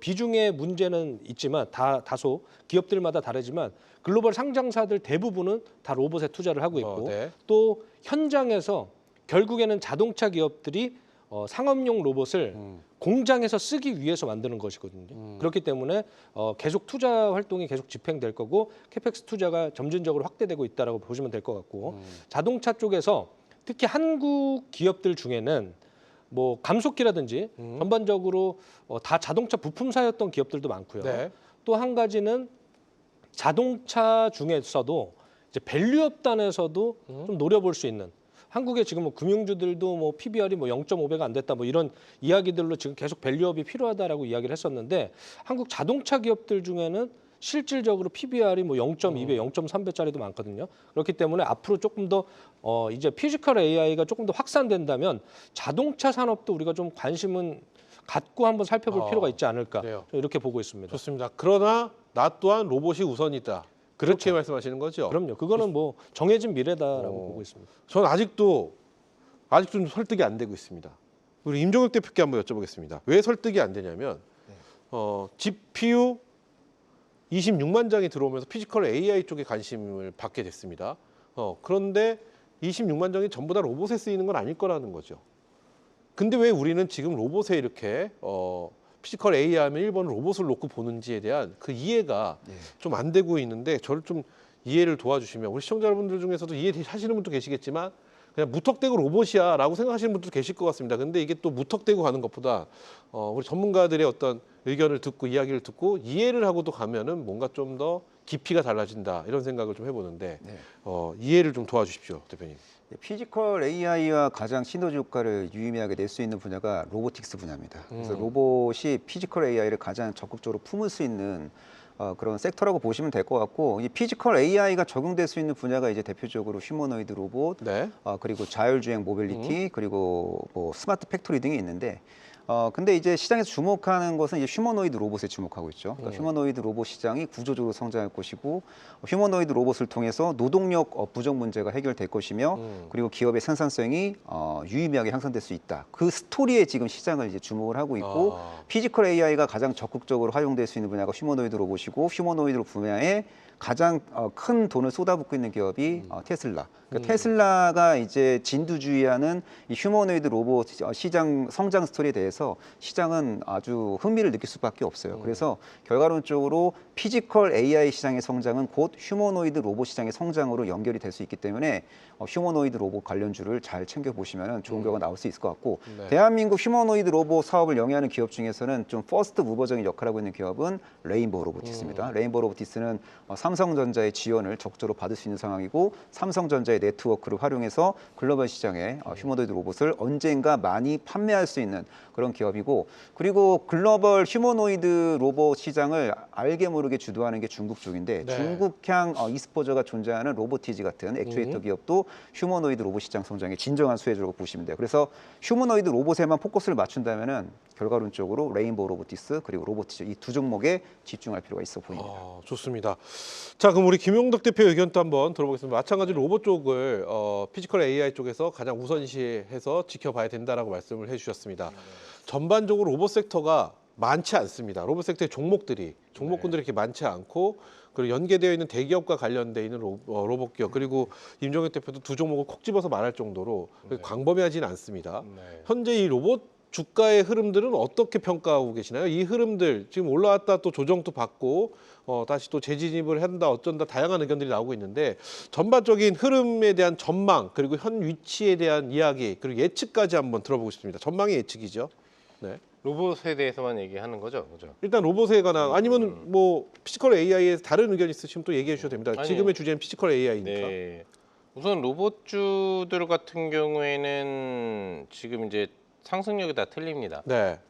비중의 문제는 있지만 다소 기업들마다 다르지만 글로벌 상장사들 대부분은 다 로봇에 투자를 하고 있고 네. 또 현장에서 결국에는 자동차 기업들이 상업용 로봇을 공장에서 쓰기 위해서 만드는 것이거든요. 그렇기 때문에 계속 투자 활동이 계속 집행될 거고 캐펙스 투자가 점진적으로 확대되고 있다라고 보시면 될 것 같고 자동차 쪽에서 특히 한국 기업들 중에는 뭐 감속기라든지 전반적으로 다 자동차 부품사였던 기업들도 많고요. 네. 또 한 가지는 자동차 중에서도 이제 밸류업단에서도 좀 노려볼 수 있는 한국의 지금 뭐 금융주들도 뭐 PBR이 뭐 0.5배가 안 됐다 뭐 이런 이야기들로 지금 계속 밸류업이 필요하다라고 이야기를 했었는데 한국 자동차 기업들 중에는 실질적으로 PBR이 뭐 0.2배, 0.3배짜리도 많거든요. 그렇기 때문에 앞으로 조금 더 이제 피지컬 AI가 조금 더 확산된다면 자동차 산업도 우리가 좀 관심은 갖고 한번 살펴볼 필요가 있지 않을까 그래요. 이렇게 보고 있습니다. 좋습니다. 그러나 나 또한 로봇이 우선이다. 그렇게 그렇죠. 말씀하시는 거죠? 그럼요. 그거는 뭐 정해진 미래다라고 보고 있습니다. 저는 아직도 좀 설득이 안 되고 있습니다. 우리 임종혁 대표께 한번 여쭤보겠습니다. 왜 설득이 안 되냐면 GPU 26만 장이 들어오면서 피지컬 AI 쪽에 관심을 받게 됐습니다. 그런데 26만 장이 전부 다 로봇에 쓰이는 건 아닐 거라는 거죠. 근데 왜 우리는 지금 로봇에 이렇게 피지컬 AI 하면 1번 로봇을 놓고 보는지에 대한 그 이해가 좀 안 되고 있는데 저를 좀 이해를 도와주시면 우리 시청자 여러분들 중에서도 이해하시는 분도 계시겠지만 그냥 무턱대고 로봇이야 라고 생각하시는 분도 계실 것 같습니다. 근데 이게 또 무턱대고 가는 것보다 우리 전문가들의 어떤 의견을 듣고 이야기를 듣고 이해를 하고도 가면은 뭔가 좀 더 깊이가 달라진다 이런 생각을 좀 해보는데 이해를 좀 도와주십시오, 대표님. 피지컬 AI와 가장 시너지 효과를 유의미하게 낼 수 있는 분야가 로보틱스 분야입니다. 그래서 로봇이 피지컬 AI를 가장 적극적으로 품을 수 있는 그런 섹터라고 보시면 될 것 같고 이 피지컬 AI가 적용될 수 있는 분야가 이제 대표적으로 휴머노이드 로봇, 네. 그리고 자율주행 모빌리티, 그리고 뭐 스마트 팩토리 등이 있는데 근데 이제 시장에서 주목하는 것은 이제 휴머노이드 로봇에 주목하고 있죠. 그러니까 휴머노이드 로봇 시장이 구조적으로 성장할 것이고 휴머노이드 로봇을 통해서 노동력 부족 문제가 해결될 것이며 그리고 기업의 생산성이 유의미하게 향상될 수 있다. 그 스토리에 지금 시장을 이제 주목을 하고 있고 피지컬 AI가 가장 적극적으로 활용될 수 있는 분야가 휴머노이드 로봇이고 휴머노이드 분야에 가장 큰 돈을 쏟아붓고 있는 기업이 테슬라. 그러니까 테슬라가 이제 진두주의하는 이 휴머노이드 로봇 시장 성장 스토리에 대해서 시장은 아주 흥미를 느낄 수밖에 없어요. 그래서 결과론적으로 피지컬 AI 시장의 성장은 곧 휴머노이드 로봇 시장의 성장으로 연결이 될 수 있기 때문에 휴머노이드 로봇 관련주를 잘 챙겨보시면 좋은 결과가 나올 수 있을 것 같고 대한민국 휴머노이드 로봇 사업을 영위하는 기업 중에서는 좀 퍼스트 무버적인 역할을 하고 있는 기업은 레인보우 로보티스입니다. 레인보우 로보티스는 삼성전자의 지원을 적극적으로 받을 수 있는 상황이고 삼성전자의 네트워크를 활용해서 글로벌 시장에 휴머노이드 로봇을 언젠가 많이 판매할 수 있는 그런 기업이고 그리고 글로벌 휴머노이드 로봇 시장을 알게 모르게 주도하는 게 중국 쪽인데 중국향 e스포츠가 존재하는 로보티지 같은 액추에이터 기업도 휴머노이드 로봇 시장 성장의 진정한 수혜주라고 보시면 돼요. 그래서 휴머노이드 로봇에만 포커스를 맞춘다면은 결과론적으로 레인보우 로보티스 그리고 로보티즈 이 두 종목에 집중할 필요가 있어 보입니다. 좋습니다. 자, 그럼 우리 김용덕 대표 의견도 한번 들어보겠습니다. 마찬가지로 로봇 쪽을 피지컬 AI 쪽에서 가장 우선시해서 지켜봐야 된다라고 말씀을 해주셨습니다. 전반적으로 로봇 섹터가 많지 않습니다. 로봇 섹터의 종목군들이 이렇게 많지 않고 그리고 연계되어 있는 대기업과 관련돼 있는 로봇 기업 그리고 임종혁 대표도 두 종목을 콕 집어서 말할 정도로 광범위하지는 않습니다. 현재 이 로봇 주가의 흐름들은 어떻게 평가하고 계시나요? 이 흐름들 지금 올라왔다 또 조정도 받고 다시 또 재진입을 한다 어쩐다 다양한 의견들이 나오고 있는데 전반적인 흐름에 대한 전망 그리고 현 위치에 대한 이야기 그리고 예측까지 한번 들어보고 싶습니다. 전망의 예측이죠. 네. 로봇에 대해서만 얘기하는 거죠, 그죠? 일단 로봇에 관한 아니면 뭐 피지컬 AI에 다른 의견 있으시면 또 얘기해 주셔도 됩니다. 아니, 지금의 주제는 피지컬 AI니까. 네. 우선 로봇주들 같은 경우에는 지금 이제 상승력이 다 틀립니다. 네.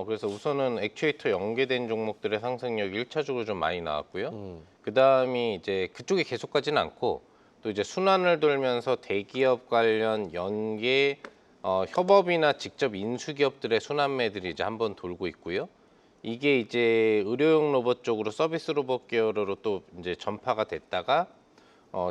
그래서 우선은 액추에이터 연계된 종목들의 상승력이 1차적으로 좀 많이 나왔고요. 그 다음이 이제 그쪽에 계속 가지는 않고 또 이제 순환을 돌면서 대기업 관련 연계 협업이나 직접 인수기업들의 순환매들이 이제 한번 돌고 있고요. 이게 이제 의료용 로봇 쪽으로 서비스 로봇 계열로 또 이제 전파가 됐다가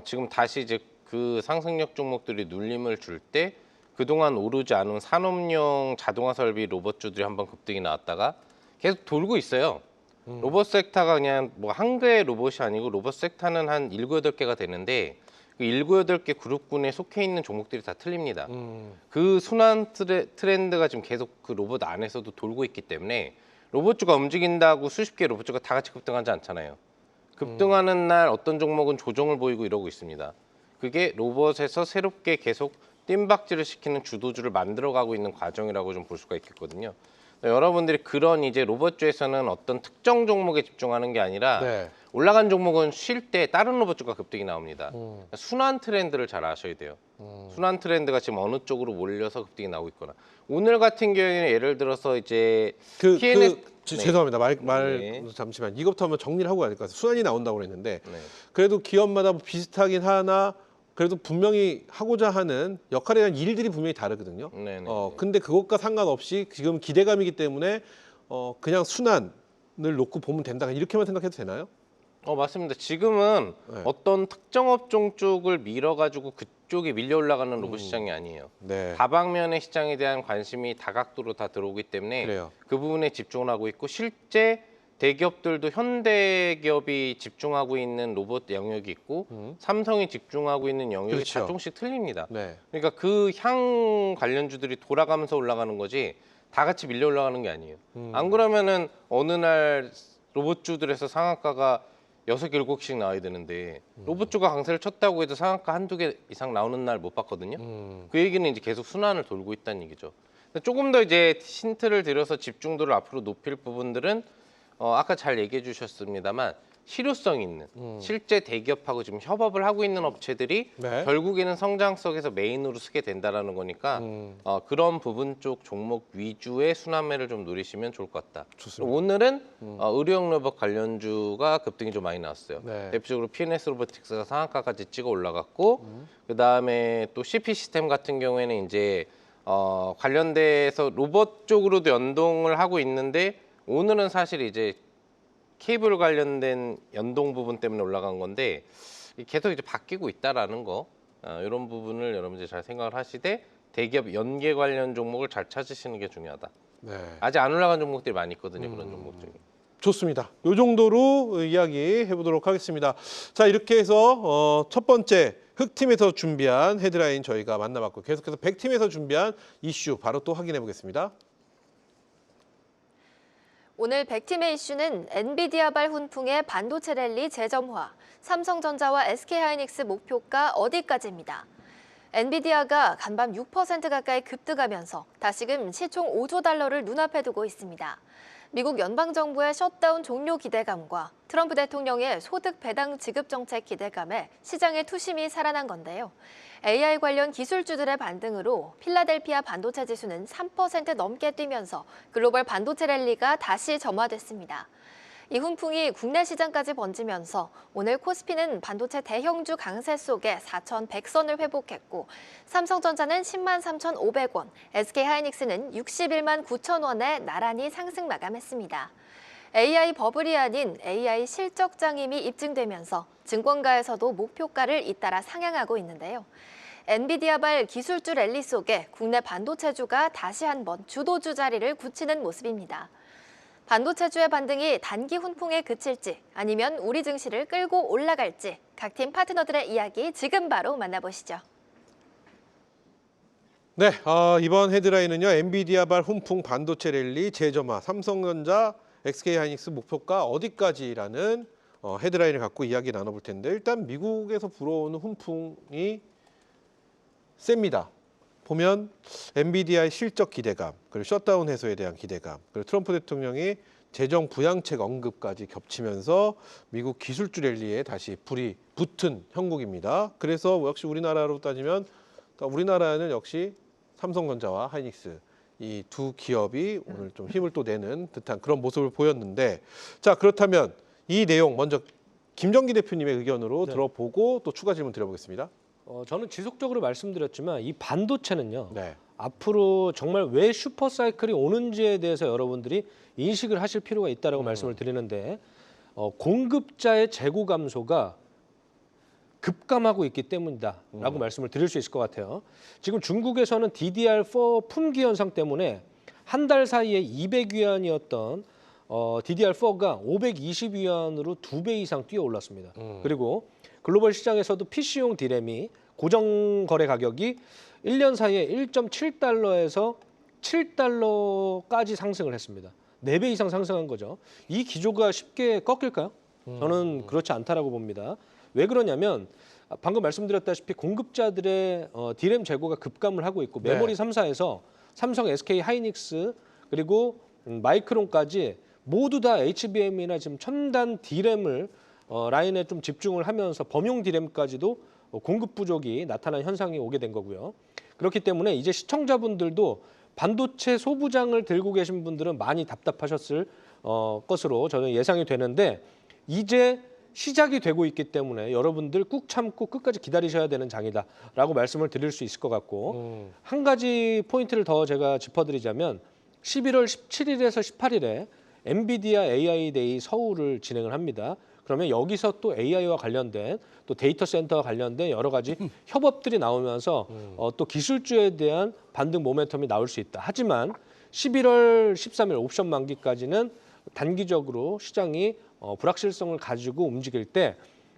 지금 다시 이제 그 상승력 종목들이 눌림을 줄 때 그동안 오르지 않은 산업용 자동화 설비 로봇주들이 한번 급등이 나왔다가 계속 돌고 있어요. 로봇 섹터가 그냥 뭐 한 개의 로봇이 아니고 로봇 섹터는 한 7, 8개가 되는데 7, 8개 그룹군에 속해 있는 종목들이 다 틀립니다. 그 순환 트렌드가 지금 계속 그 로봇 안에서도 돌고 있기 때문에 로봇주가 움직인다고 수십 개 로봇주가 다 같이 급등하지 않잖아요. 급등하는 날 어떤 종목은 조정을 보이고 이러고 있습니다. 그게 로봇에서 새롭게 계속 뜀박질을 시키는 주도주를 만들어가고 있는 과정이라고 좀 볼 수가 있겠거든요. 여러분들이 그런 이제 로봇주에서는 어떤 특정 종목에 집중하는 게 아니라 네. 올라간 종목은 쉴 때 다른 로봇주가 급등이 나옵니다. 순환 트렌드를 잘 아셔야 돼요. 순환 트렌드가 지금 어느 쪽으로 몰려서 급등이 나오고 있거나 오늘 같은 경우에는 예를 들어서 이제 TNS 네. 죄송합니다. 말 네. 잠시만. 이것부터 한번 정리를 하고 가야 될 것 같아요. 순환이 나온다고 그랬는데 네. 그래도 기업마다 비슷하긴 하나 그래도 분명히 하고자 하는 역할에 대한 일들이 분명히 다르거든요. 네네. 근데 그것과 상관없이 지금 기대감이기 때문에 그냥 순환을 놓고 보면 된다. 이렇게만 생각해도 되나요? 맞습니다. 지금은 네. 어떤 특정 업종 쪽을 밀어가지고 그쪽에 밀려 올라가는 로봇 시장이 아니에요. 네. 다방면의 시장에 대한 관심이 다각도로 다 들어오기 때문에 그래요. 그 부분에 집중을 하고 있고 실제 대기업들도 현대 기업이 집중하고 있는 로봇 영역이 있고 삼성이 집중하고 있는 영역이 그렇죠. 다 조금씩 틀립니다. 네. 그러니까 그 향 관련주들이 돌아가면서 올라가는 거지 다 같이 밀려 올라가는 게 아니에요. 안 그러면은 어느 날 로봇주들에서 상한가가 6개, 7개씩 나와야 되는데 로봇주가 강세를 쳤다고 해도 상한가 한두 개 이상 나오는 날 못 봤거든요. 그 얘기는 이제 계속 순환을 돌고 있다는 얘기죠. 조금 더 이제 힌트를 드려서 집중도를 앞으로 높일 부분들은 아까 잘 얘기해 주셨습니다만 실효성 있는 실제 대기업하고 지금 협업을 하고 있는 업체들이 네. 결국에는 성장성에서 메인으로 쓰게 된다라는 거니까 그런 부분 쪽 종목 위주의 순환매를 좀 누리시면 좋을 것 같다. 좋습니다. 오늘은 의료용 로봇 관련주가 급등이 좀 많이 나왔어요. 네. 대표적으로 PNS 로보틱스가 상한가까지 찍어 올라갔고 그 다음에 또 CP 시스템 같은 경우에는 이제 관련돼서 로봇 쪽으로도 연동을 하고 있는데 오늘은 사실 이제 케이블 관련된 연동 부분 때문에 올라간 건데 계속 이제 바뀌고 있다라는 거 이런 부분을 여러분들이 잘 생각을 하시되 대기업 연계 관련 종목을 잘 찾으시는 게 중요하다. 네. 아직 안 올라간 종목들이 많이 있거든요. 그런 종목들이. 좋습니다. 이 정도로 이야기 해보도록 하겠습니다. 자, 이렇게 해서 첫 번째 흑팀에서 준비한 헤드라인 저희가 만나봤고 계속해서 백팀에서 준비한 이슈 바로 또 확인해 보겠습니다. 오늘 100팀의 이슈는 엔비디아발 훈풍의 반도체 랠리 재점화, 삼성전자와 SK하이닉스 목표가 어디까지입니다. 엔비디아가 간밤 6% 가까이 급등하면서 다시금 시총 5조 달러를 눈앞에 두고 있습니다. 미국 연방정부의 셧다운 종료 기대감과 트럼프 대통령의 소득 배당 지급 정책 기대감에 시장의 투심이 살아난 건데요. AI 관련 기술주들의 반등으로 필라델피아 반도체 지수는 3% 넘게 뛰면서 글로벌 반도체 랠리가 다시 점화됐습니다. 이 훈풍이 국내 시장까지 번지면서 오늘 코스피는 반도체 대형주 강세 속에 4,100선을 회복했고 삼성전자는 10만 3,500원, SK하이닉스는 61만 9천원에 나란히 상승 마감했습니다. AI 버블이 아닌 AI 실적 장임이 입증되면서 증권가에서도 목표가를 잇따라 상향하고 있는데요. 엔비디아발 기술주 랠리 속에 국내 반도체주가 다시 한번 주도주 자리를 굳히는 모습입니다. 반도체주의 반등이 단기 훈풍에 그칠지 아니면 우리 증시를 끌고 올라갈지 각 팀 파트너들의 이야기 지금 바로 만나보시죠. 네, 이번 헤드라인은요. 엔비디아발 훈풍 반도체 랠리 재점화 삼성전자 SK하이닉스 목표가 어디까지라는 헤드라인을 갖고 이야기 나눠볼 텐데 일단 미국에서 불어오는 훈풍이 셉니다. 보면 엔비디아의 실적 기대감, 그리고 셧다운 해소에 대한 기대감, 그리고 트럼프 대통령이 재정 부양책 언급까지 겹치면서 미국 기술주 랠리에 다시 불이 붙은 형국입니다. 그래서 역시 우리나라로 따지면 우리나라는 역시 삼성전자와 하이닉스 이 두 기업이 오늘 좀 힘을 또 내는 듯한 그런 모습을 보였는데 자 그렇다면 이 내용 먼저 김정기 대표님의 의견으로 들어보고 또 추가 질문 드려보겠습니다. 저는 지속적으로 말씀드렸지만 이 반도체는요. 네. 앞으로 정말 왜 슈퍼사이클이 오는지에 대해서 여러분들이 인식을 하실 필요가 있다고 말씀을 드리는데 공급자의 재고 감소가 급감하고 있기 때문이다라고 말씀을 드릴 수 있을 것 같아요. 지금 중국에서는 DDR4 품귀 현상 때문에 한 달 사이에 200위안이었던 DDR4가 520위안으로 2배 이상 뛰어 올랐습니다. 그리고 글로벌 시장에서도 PC용 D램이 고정 거래 가격이 1년 사이에 1.7달러에서 7달러까지 상승을 했습니다. 4배 이상 상승한 거죠. 이 기조가 쉽게 꺾일까요? 저는 그렇지 않다라고 봅니다. 왜 그러냐면 방금 말씀드렸다시피 공급자들의 D램 재고가 급감을 하고 있고 메모리 3사에서 삼성, SK 하이닉스 그리고 마이크론까지 모두 다 HBM이나 지금 첨단 D램을 라인에 좀 집중을 하면서 범용 D램까지도 공급 부족이 나타난 현상이 오게 된 거고요. 그렇기 때문에 이제 시청자분들도 반도체 소부장을 들고 계신 분들은 많이 답답하셨을 것으로 저는 예상이 되는데 이제 시작이 되고 있기 때문에 여러분들 꾹 참고 끝까지 기다리셔야 되는 장이다라고 말씀을 드릴 수 있을 것 같고 한 가지 포인트를 더 제가 짚어드리자면 11월 17일에서 18일에 엔비디아 AI 데이 서울을 진행을 합니다. 그러면 여기서 또 AI와 관련된 또 데이터 센터와 관련된 여러 가지 협업들이 나오면서 또 기술주에 대한 반등 모멘텀이 나올 수 있다. 하지만 11월 13일 옵션 만기까지는 단기적으로 시장이 불확실성을 가지고 움직일 때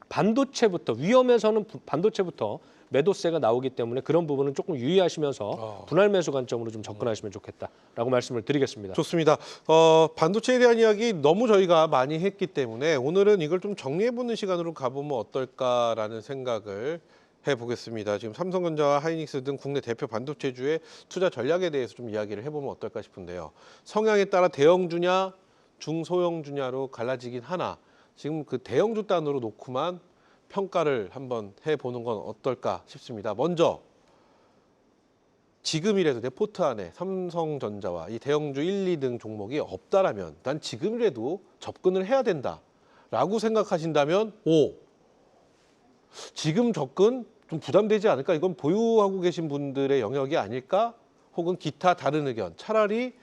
반도체부터 위험에서는 반도체부터 매도세가 나오기 때문에 그런 부분은 조금 유의하시면서 분할 매수 관점으로 좀 접근하시면 좋겠다라고 말씀을 드리겠습니다. 좋습니다. 반도체에 대한 이야기 너무 저희가 많이 했기 때문에 오늘은 이걸 좀 정리해보는 시간으로 가보면 어떨까라는 생각을 해보겠습니다. 지금 삼성전자와 하이닉스 등 국내 대표 반도체주의 투자 전략에 대해서 좀 이야기를 해보면 어떨까 싶은데요. 성향에 따라 대형주냐 중소형주냐로 갈라지긴 하나 지금 그 대형주 단으로 놓고만 평가를 한번 해보는 건 어떨까 싶습니다. 먼저 지금이라도 내 포트 안에 삼성전자와 이 대형주 1, 2등 종목이 없다라면 난 지금이라도 접근을 해야 된다라고 생각하신다면 O. 지금 접근 좀 부담되지 않을까? 이건 보유하고 계신 분들의 영역이 아닐까? 혹은 기타 다른 의견. 차라리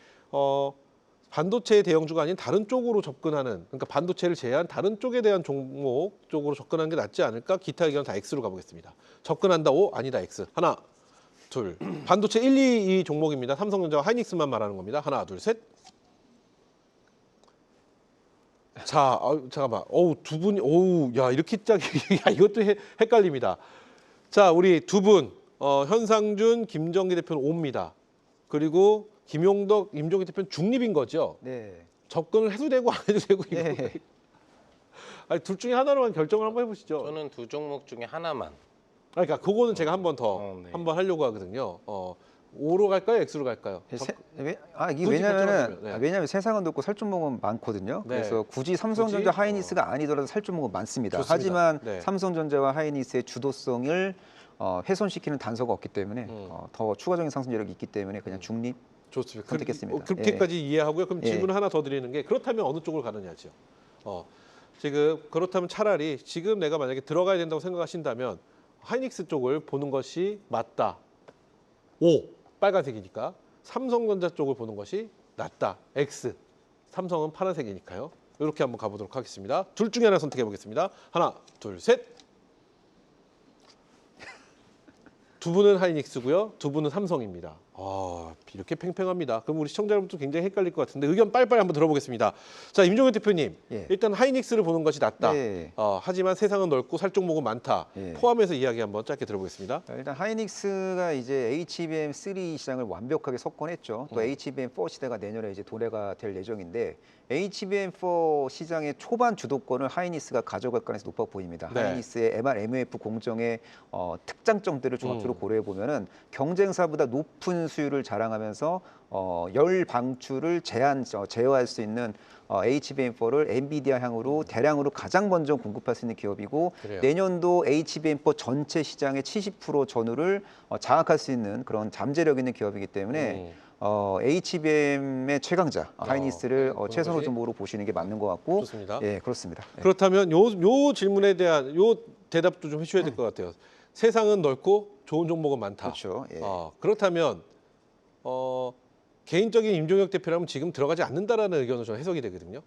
반도체 대형주가 아닌 다른 쪽으로 접근하는, 그러니까 반도체를 제외한 다른 쪽에 대한 종목 쪽으로 접근하는 게 낫지 않을까? 기타 의견 다 X로 가보겠습니다. 접근한다 O, 아니다 X. 하나, 둘. 반도체 1, 2 종목입니다. 삼성전자와 하이닉스만 말하는 겁니다. 하나, 둘, 셋. 자, 잠깐만. 두 분이, 야, 이렇게 짝이, 야, 이것도 헷갈립니다. 자, 우리 두 분, 현상준, 김정기 대표는 O입니다. 그리고 김용덕, 임종기 대표는 중립인 거죠. 네. 접근을 해도 되고 안 해도 되고 이거. 네. 아니, 둘 중에 하나로만 결정을 한번 해보시죠. 저는 두 종목 중에 하나만. 그러니까 그거는 제가 한 번 더 네. 한번 하려고 하거든요. O로 갈까요? X로 갈까요? 이게 굳이 왜냐면은 결정하면, 네. 왜냐면 세상은 높고 살 종목은 많거든요. 네. 그래서 굳이 삼성전자 굳이? 하이닉스가 아니더라도 살 종목은 많습니다. 좋습니다. 하지만 네. 삼성전자와 하이닉스의 주도성을 훼손시키는 단서가 없기 때문에 더 추가적인 상승 여력이 있기 때문에 그냥 중립 좋습니다. 선택했습니다. 그렇게까지 이해하고요. 그럼 예. 질문 하나 더 드리는 게 그렇다면 어느 쪽으로 가느냐죠. 지금 그렇다면 차라리 지금 내가 만약에 들어가야 된다고 생각하신다면 하이닉스 쪽을 보는 것이 맞다. O 빨간색이니까 삼성전자 쪽을 보는 것이 낫다. X 삼성은 파란색이니까요. 이렇게 한번 가보도록 하겠습니다. 둘 중에 하나 선택해 보겠습니다. 하나, 둘, 셋. 두 분은 하이닉스고요. 두 분은 삼성입니다. 이렇게 팽팽합니다. 그럼 우리 시청자 여러분도 굉장히 헷갈릴 것 같은데 의견 빨리빨리 한번 들어보겠습니다. 자, 임종현 대표님. 예. 일단 하이닉스를 보는 것이 낫다. 예. 하지만 세상은 넓고 살 종목은 많다. 예. 포함해서 이야기 한번 짧게 들어보겠습니다. 일단 하이닉스가 이제 HBM3 시장을 완벽하게 석권했죠. 또 HBM4 시대가 내년에 이제 도래가 될 예정인데 HBM4 시장의 초반 주도권을 하이닉스가 가져갈 가능성이 높아 보입니다. 네. 하이닉스의 MR/MUF 공정의 특장점들을 종합적으로 고려해 보면은 경쟁사보다 높은 수율을 자랑하면서 열 방출을 제어할 수 있는 HBM4를 엔비디아 향으로 대량으로 가장 먼저 공급할 수 있는 기업이고 그래요. 내년도 HBM4 전체 시장의 70% 전후를 장악할 수 있는 그런 잠재력 있는 기업이기 때문에 HBM의 최강자 하이닉스를 최선호 것이? 종목으로 보시는 게 맞는 것 같고 좋습니다. 예, 그렇습니다. 예. 그렇다면 요 질문에 대한 요 대답도 좀 해주셔야 될 것 같아요. 세상은 넓고 좋은 종목은 많다. 그렇죠. 예. 그렇다면 개인적인 임종혁 대표라면 지금 들어가지 않는다라는 의견으로 좀 해석이 되거든요.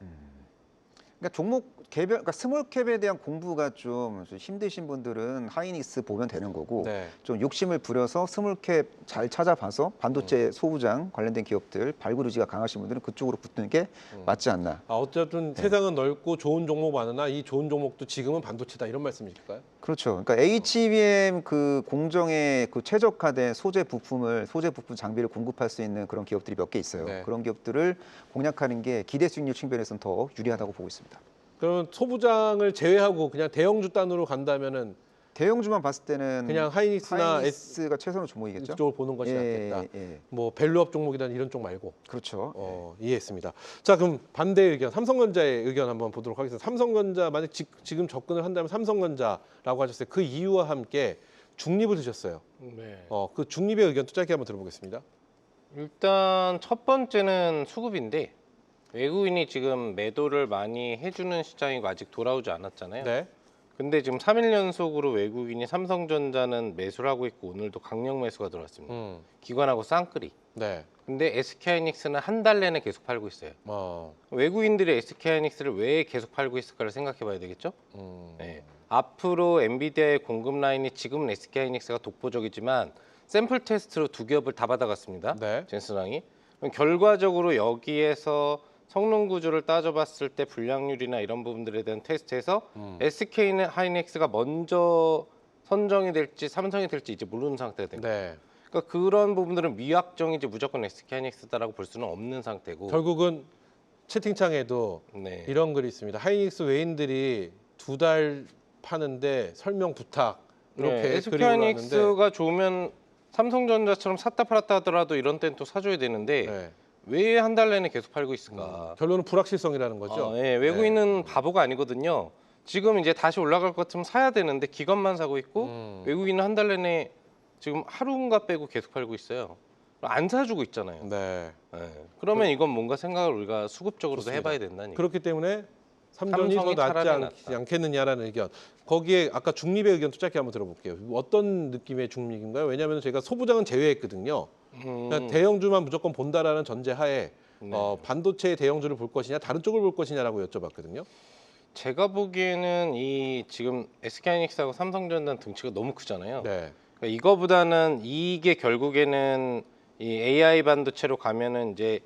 그러니까 종목 그러니까 스몰캡에 대한 공부가 좀 힘드신 분들은 하이닉스 보면 되는 거고 네. 좀 욕심을 부려서 스몰캡 잘 찾아봐서 반도체 소부장 관련된 기업들 발굴 의지가 강하신 분들은 그쪽으로 붙는 게 맞지 않나. 어쨌든 세상은 넓고 좋은 종목 많으나 이 좋은 종목도 지금은 반도체다 이런 말씀이실까요? 그렇죠. 그러니까 HBM 그 공정에 그 최적화된 소재 부품 장비를 공급할 수 있는 그런 기업들이 몇 개 있어요. 네. 그런 기업들을 공략하는 게 기대 수익률 측면에서는 더 유리하다고 보고 있습니다. 그러면 소부장을 제외하고 그냥 대형주 단으로 간다면은 대형주만 봤을 때는 그냥 하이닉스나 하이닉스가 최선의 종목이겠죠. 이쪽을 보는 것이 예, 낫겠다. 예. 뭐 밸류업 종목이라는 이런 쪽 말고. 그렇죠. 이해했습니다. 자, 그럼 반대 의견, 삼성전자의 의견 한번 보도록 하겠습니다. 삼성전자 만약 지금 접근을 한다면 삼성전자라고 하셨어요. 그 이유와 함께 중립을 드셨어요. 네. 그 중립의 의견 또 짧게 한번 들어보겠습니다. 일단 첫 번째는 수급인데 외국인이 지금 매도를 많이 해주는 시장이 아직 돌아오지 않았잖아요. 네. 근데 지금 3일 연속으로 외국인이 삼성전자는 매수를 하고 있고 오늘도 강력 매수가 들어왔습니다. 기관하고 쌍끌이. 네. 근데 SK하이닉스는 한 달 내내 계속 팔고 있어요. 외국인들이 SK하이닉스를 왜 계속 팔고 있을까를 생각해 봐야 되겠죠? 네. 앞으로 엔비디아의 공급 라인이 지금은 SK하이닉스가 독보적이지만 샘플 테스트로 두 기업을 다 받아갔습니다. 네. 젠슨왕이. 결과적으로 여기에서 성능 구조를 따져봤을 때 불량률이나 이런 부분들에 대한 테스트에서 SK하이닉스가 먼저 선정이 될지 삼성이 될지 이제 모르는 상태가 됩니다. 네. 그러니까 그런 부분들은 미확정이지 무조건 SK하이닉스다라고 볼 수는 없는 상태고. 결국은 채팅창에도 네. 이런 글이 있습니다. 하이닉스 외인들이 2달 파는데 설명 부탁 이렇게 글이 올라왔는데 SK하이닉스가 좋으면 삼성전자처럼 샀다 팔았다 하더라도 이런 때는 또 사줘야 되는데 네. 왜 한 달 내내 계속 팔고 있을까? 결론은 불확실성이라는 거죠. 외국인은 바보가 아니거든요. 지금 이제 다시 올라갈 것 같으면 사야 되는데 기관만 사고 있고 외국인은 한 달 내내 지금 하루인가 빼고 계속 팔고 있어요. 안 사주고 있잖아요. 네. 그러면 이건 뭔가 생각을 우리가 수급적으로도 좋습니다. 해봐야 된다니까. 그렇기 때문에 삼전이 더 삼성이 낫지 차라리 낫다. 않겠느냐라는 의견. 거기에 아까 중립의 의견도 짧게 한번 들어볼게요. 어떤 느낌의 중립인가요? 왜냐하면 제가 소부장은 제외했거든요. 그러니까 대형주만 무조건 본다라는 전제하에 네. 반도체 대형주를 볼 것이냐 다른 쪽을 볼 것이냐라고 여쭤봤거든요. 제가 보기에는 이 지금 SK하이닉스하고 삼성전자는 등치가 너무 크잖아요. 네. 그러니까 이거보다는 이게 결국에는 이 AI 반도체로 가면은 이제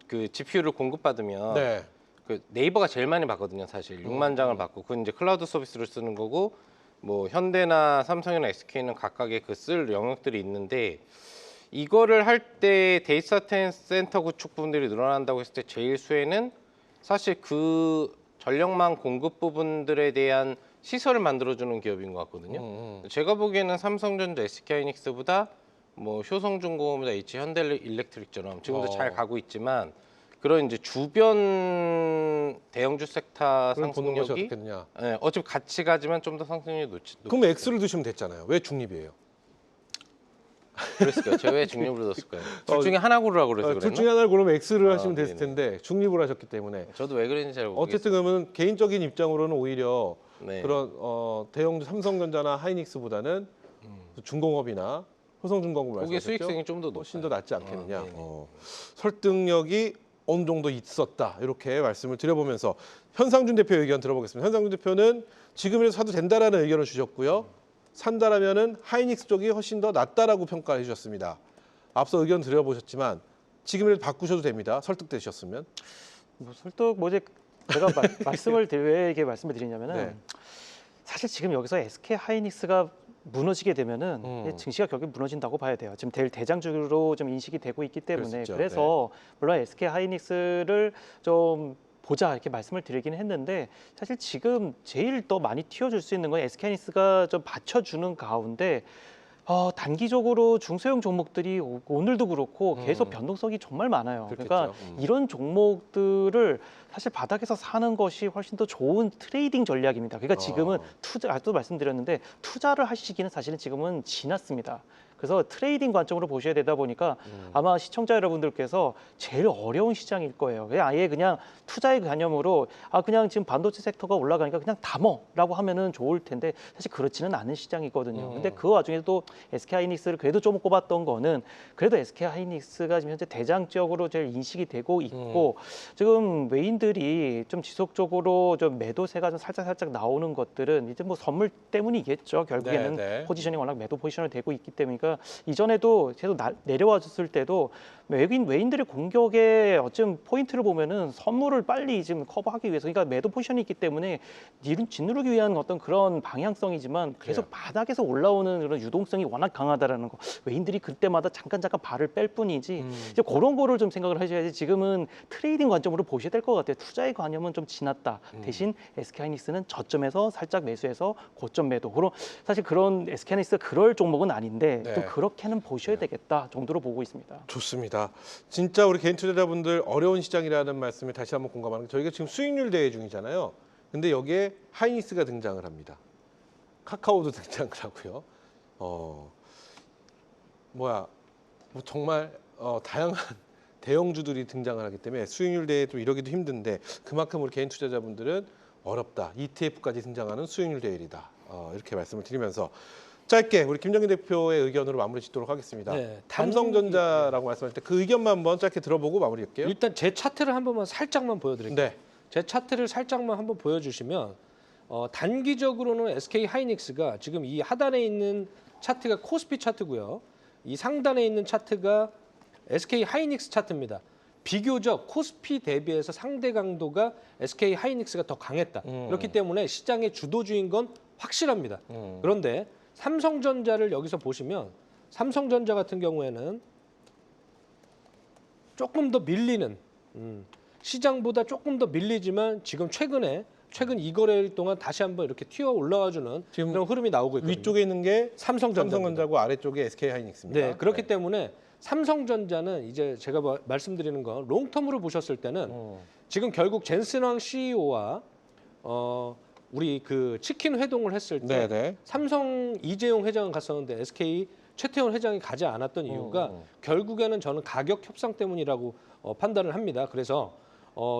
그 GPU를 공급받으면 네. 그 네이버가 제일 많이 받거든요, 사실 6만 장을 받고 그건 이제 클라우드 서비스를 쓰는 거고 뭐 현대나 삼성이나 SK는 각각의 그 쓸 영역들이 있는데 이거를 할 때 데이터 센터 구축 부분들이 늘어난다고 했을 때 제일 수혜는 사실 그 전력망 공급 부분들에 대한 시설을 만들어주는 기업인 것 같거든요. 제가 보기에는 삼성전자, SK하이닉스보다 뭐 효성중공업이나 H현대일렉트릭처럼 지금도 잘 가고 있지만 그런 이제 주변 대형주 섹터 그걸 보는 것이 상승력이 어떻겠느냐. 어차피 같이 가지만 좀 더 상승률이 높지. 그럼 X를 두시면 됐잖아요. 왜 중립이에요? 그랬을까요? 제가 왜 중립을 넣었을까요? 둘 중에 하나 고르라고 그래서 둘 그랬나? 중에 하나를 고르면 X를 하시면 네네. 됐을 텐데 중립을 하셨기 때문에 저도 왜 그랬는지 잘 모르겠어요. 어쨌든 그러면 개인적인 입장으로는 오히려 네. 그런 대형주 삼성전자나 하이닉스보다는 중공업이나 효성중공업 거기에 말씀하셨죠? 수익성이 좀 더 훨씬 더 높아요. 낫지 않겠느냐. 네네. 설득력이 어느 정도 있었다 이렇게 말씀을 드려보면서 현상준 대표 의견 들어보겠습니다. 현상준 대표는 지금이라도 사도 된다라는 의견을 주셨고요. 산다라면은 하이닉스 쪽이 훨씬 더 낫다라고 평가해 주셨습니다. 앞서 의견 드려보셨지만 지금이라도 바꾸셔도 됩니다. 설득되셨으면. 뭐 설득 뭐지 제가 말씀을 왜 이렇게 말씀을 드리냐면은 네. 사실 지금 여기서 SK 하이닉스가 무너지게 되면은 증시가 결국 무너진다고 봐야 돼요. 지금 대장주로 좀 인식이 되고 있기 때문에 그럴 수 있죠. 그래서 물론 SK 하이닉스를 좀 보자 이렇게 말씀을 드리긴 했는데 사실 지금 제일 더 많이 튀어줄 수 있는 건 SK 하이닉스가 좀 받쳐주는 가운데 단기적으로 중소형 종목들이 오늘도 그렇고 계속 변동성이 정말 많아요. 그러니까 그렇겠죠. 이런 종목들을 사실 바닥에서 사는 것이 훨씬 더 좋은 트레이딩 전략입니다. 그러니까 지금은 투자, 아까도 말씀드렸는데 투자를 하시기는 사실은 지금은 지났습니다. 그래서 트레이딩 관점으로 보셔야 되다 보니까 아마 시청자 여러분들께서 제일 어려운 시장일 거예요. 아예 그냥 투자의 개념으로 그냥 지금 반도체 섹터가 올라가니까 그냥 담어라고 하면은 좋을 텐데 사실 그렇지는 않은 시장이거든요. 근데 그 와중에도 SK하이닉스를 그래도 좀 꼽았던 거는 그래도 SK하이닉스가 지금 현재 대장적으로 제일 인식이 되고 있고 지금 외인들이 좀 지속적으로 좀 매도세가 좀 살짝 나오는 것들은 이제 뭐 선물 때문이겠죠. 결국에는 네. 포지션이 워낙 매도 포지션을 되고 있기 때문이니까 이전에도 계속 내려와줬을 때도 외인들의 공격의 어쩜 포인트를 보면은 선물을 빨리 지금 커버하기 위해서 그러니까 매도 포지션이 있기 때문에 짓누르기 위한 어떤 그런 방향성이지만 계속 바닥에서 올라오는 그런 유동성이 워낙 강하다라는 거 외인들이 그때마다 잠깐 발을 뺄 뿐이지 이제 그런 거를 좀 생각을 하셔야지 지금은 트레이딩 관점으로 보셔야 될 것 같아요. 투자의 관념은 좀 지났다. 대신 SK하이닉스는 저점에서 살짝 매수해서 고점 매도. 그럼 사실 그런 SK하이닉스가 그럴 종목은 아닌데 네. 좀 그렇게는 보셔야 되겠다 정도로 보고 있습니다. 좋습니다. 진짜 우리 개인 투자자분들 어려운 시장이라는 말씀에 다시 한번 공감하는 게 저희가 지금 수익률 대회 중이잖아요. 근데 여기에 하이닉스가 등장을 합니다. 카카오도 등장을 하고요. 뭐 정말 다양한 대형주들이 등장을 하기 때문에 수익률 대회 또 이러기도 힘든데 그만큼 우리 개인 투자자분들은 어렵다. ETF까지 등장하는 수익률 대회이다. 이렇게 말씀을 드리면서 짧게 우리 김정인 대표의 의견으로 마무리 짓도록 하겠습니다. 네, 삼성전자라고 말씀하실 때 그 의견만 한번 짧게 들어보고 마무리할게요. 일단 제 차트를 한 번만 살짝만 보여드릴게요. 네. 제 차트를 살짝만 한번 보여주시면 단기적으로는 SK하이닉스가 지금 이 하단에 있는 차트가 코스피 차트고요. 이 상단에 있는 차트가 SK하이닉스 차트입니다. 비교적 코스피 대비해서 상대 강도가 SK하이닉스가 더 강했다. 그렇기 때문에 시장의 주도주인 건 확실합니다. 그런데 삼성전자를 여기서 보시면 삼성전자 같은 경우에는 조금 더 밀리는 시장보다 조금 더 밀리지만 지금 최근 2거래일 동안 다시 한번 이렇게 튀어 올라와주는 지금 그런 흐름이 나오고 있거든요. 위쪽에 있는 게 삼성전자입니다. 삼성전자고 아래쪽에 SK하이닉스입니다. 네, 그렇기 때문에 삼성전자는 이제 제가 말씀드리는 건 롱텀으로 보셨을 때는 지금 결국 젠슨왕 CEO와 우리 그 치킨 회동을 했을 때 네네. 삼성 이재용 회장은 갔었는데 SK 최태원 회장이 가지 않았던 이유가 결국에는 저는 가격 협상 때문이라고 판단을 합니다. 그래서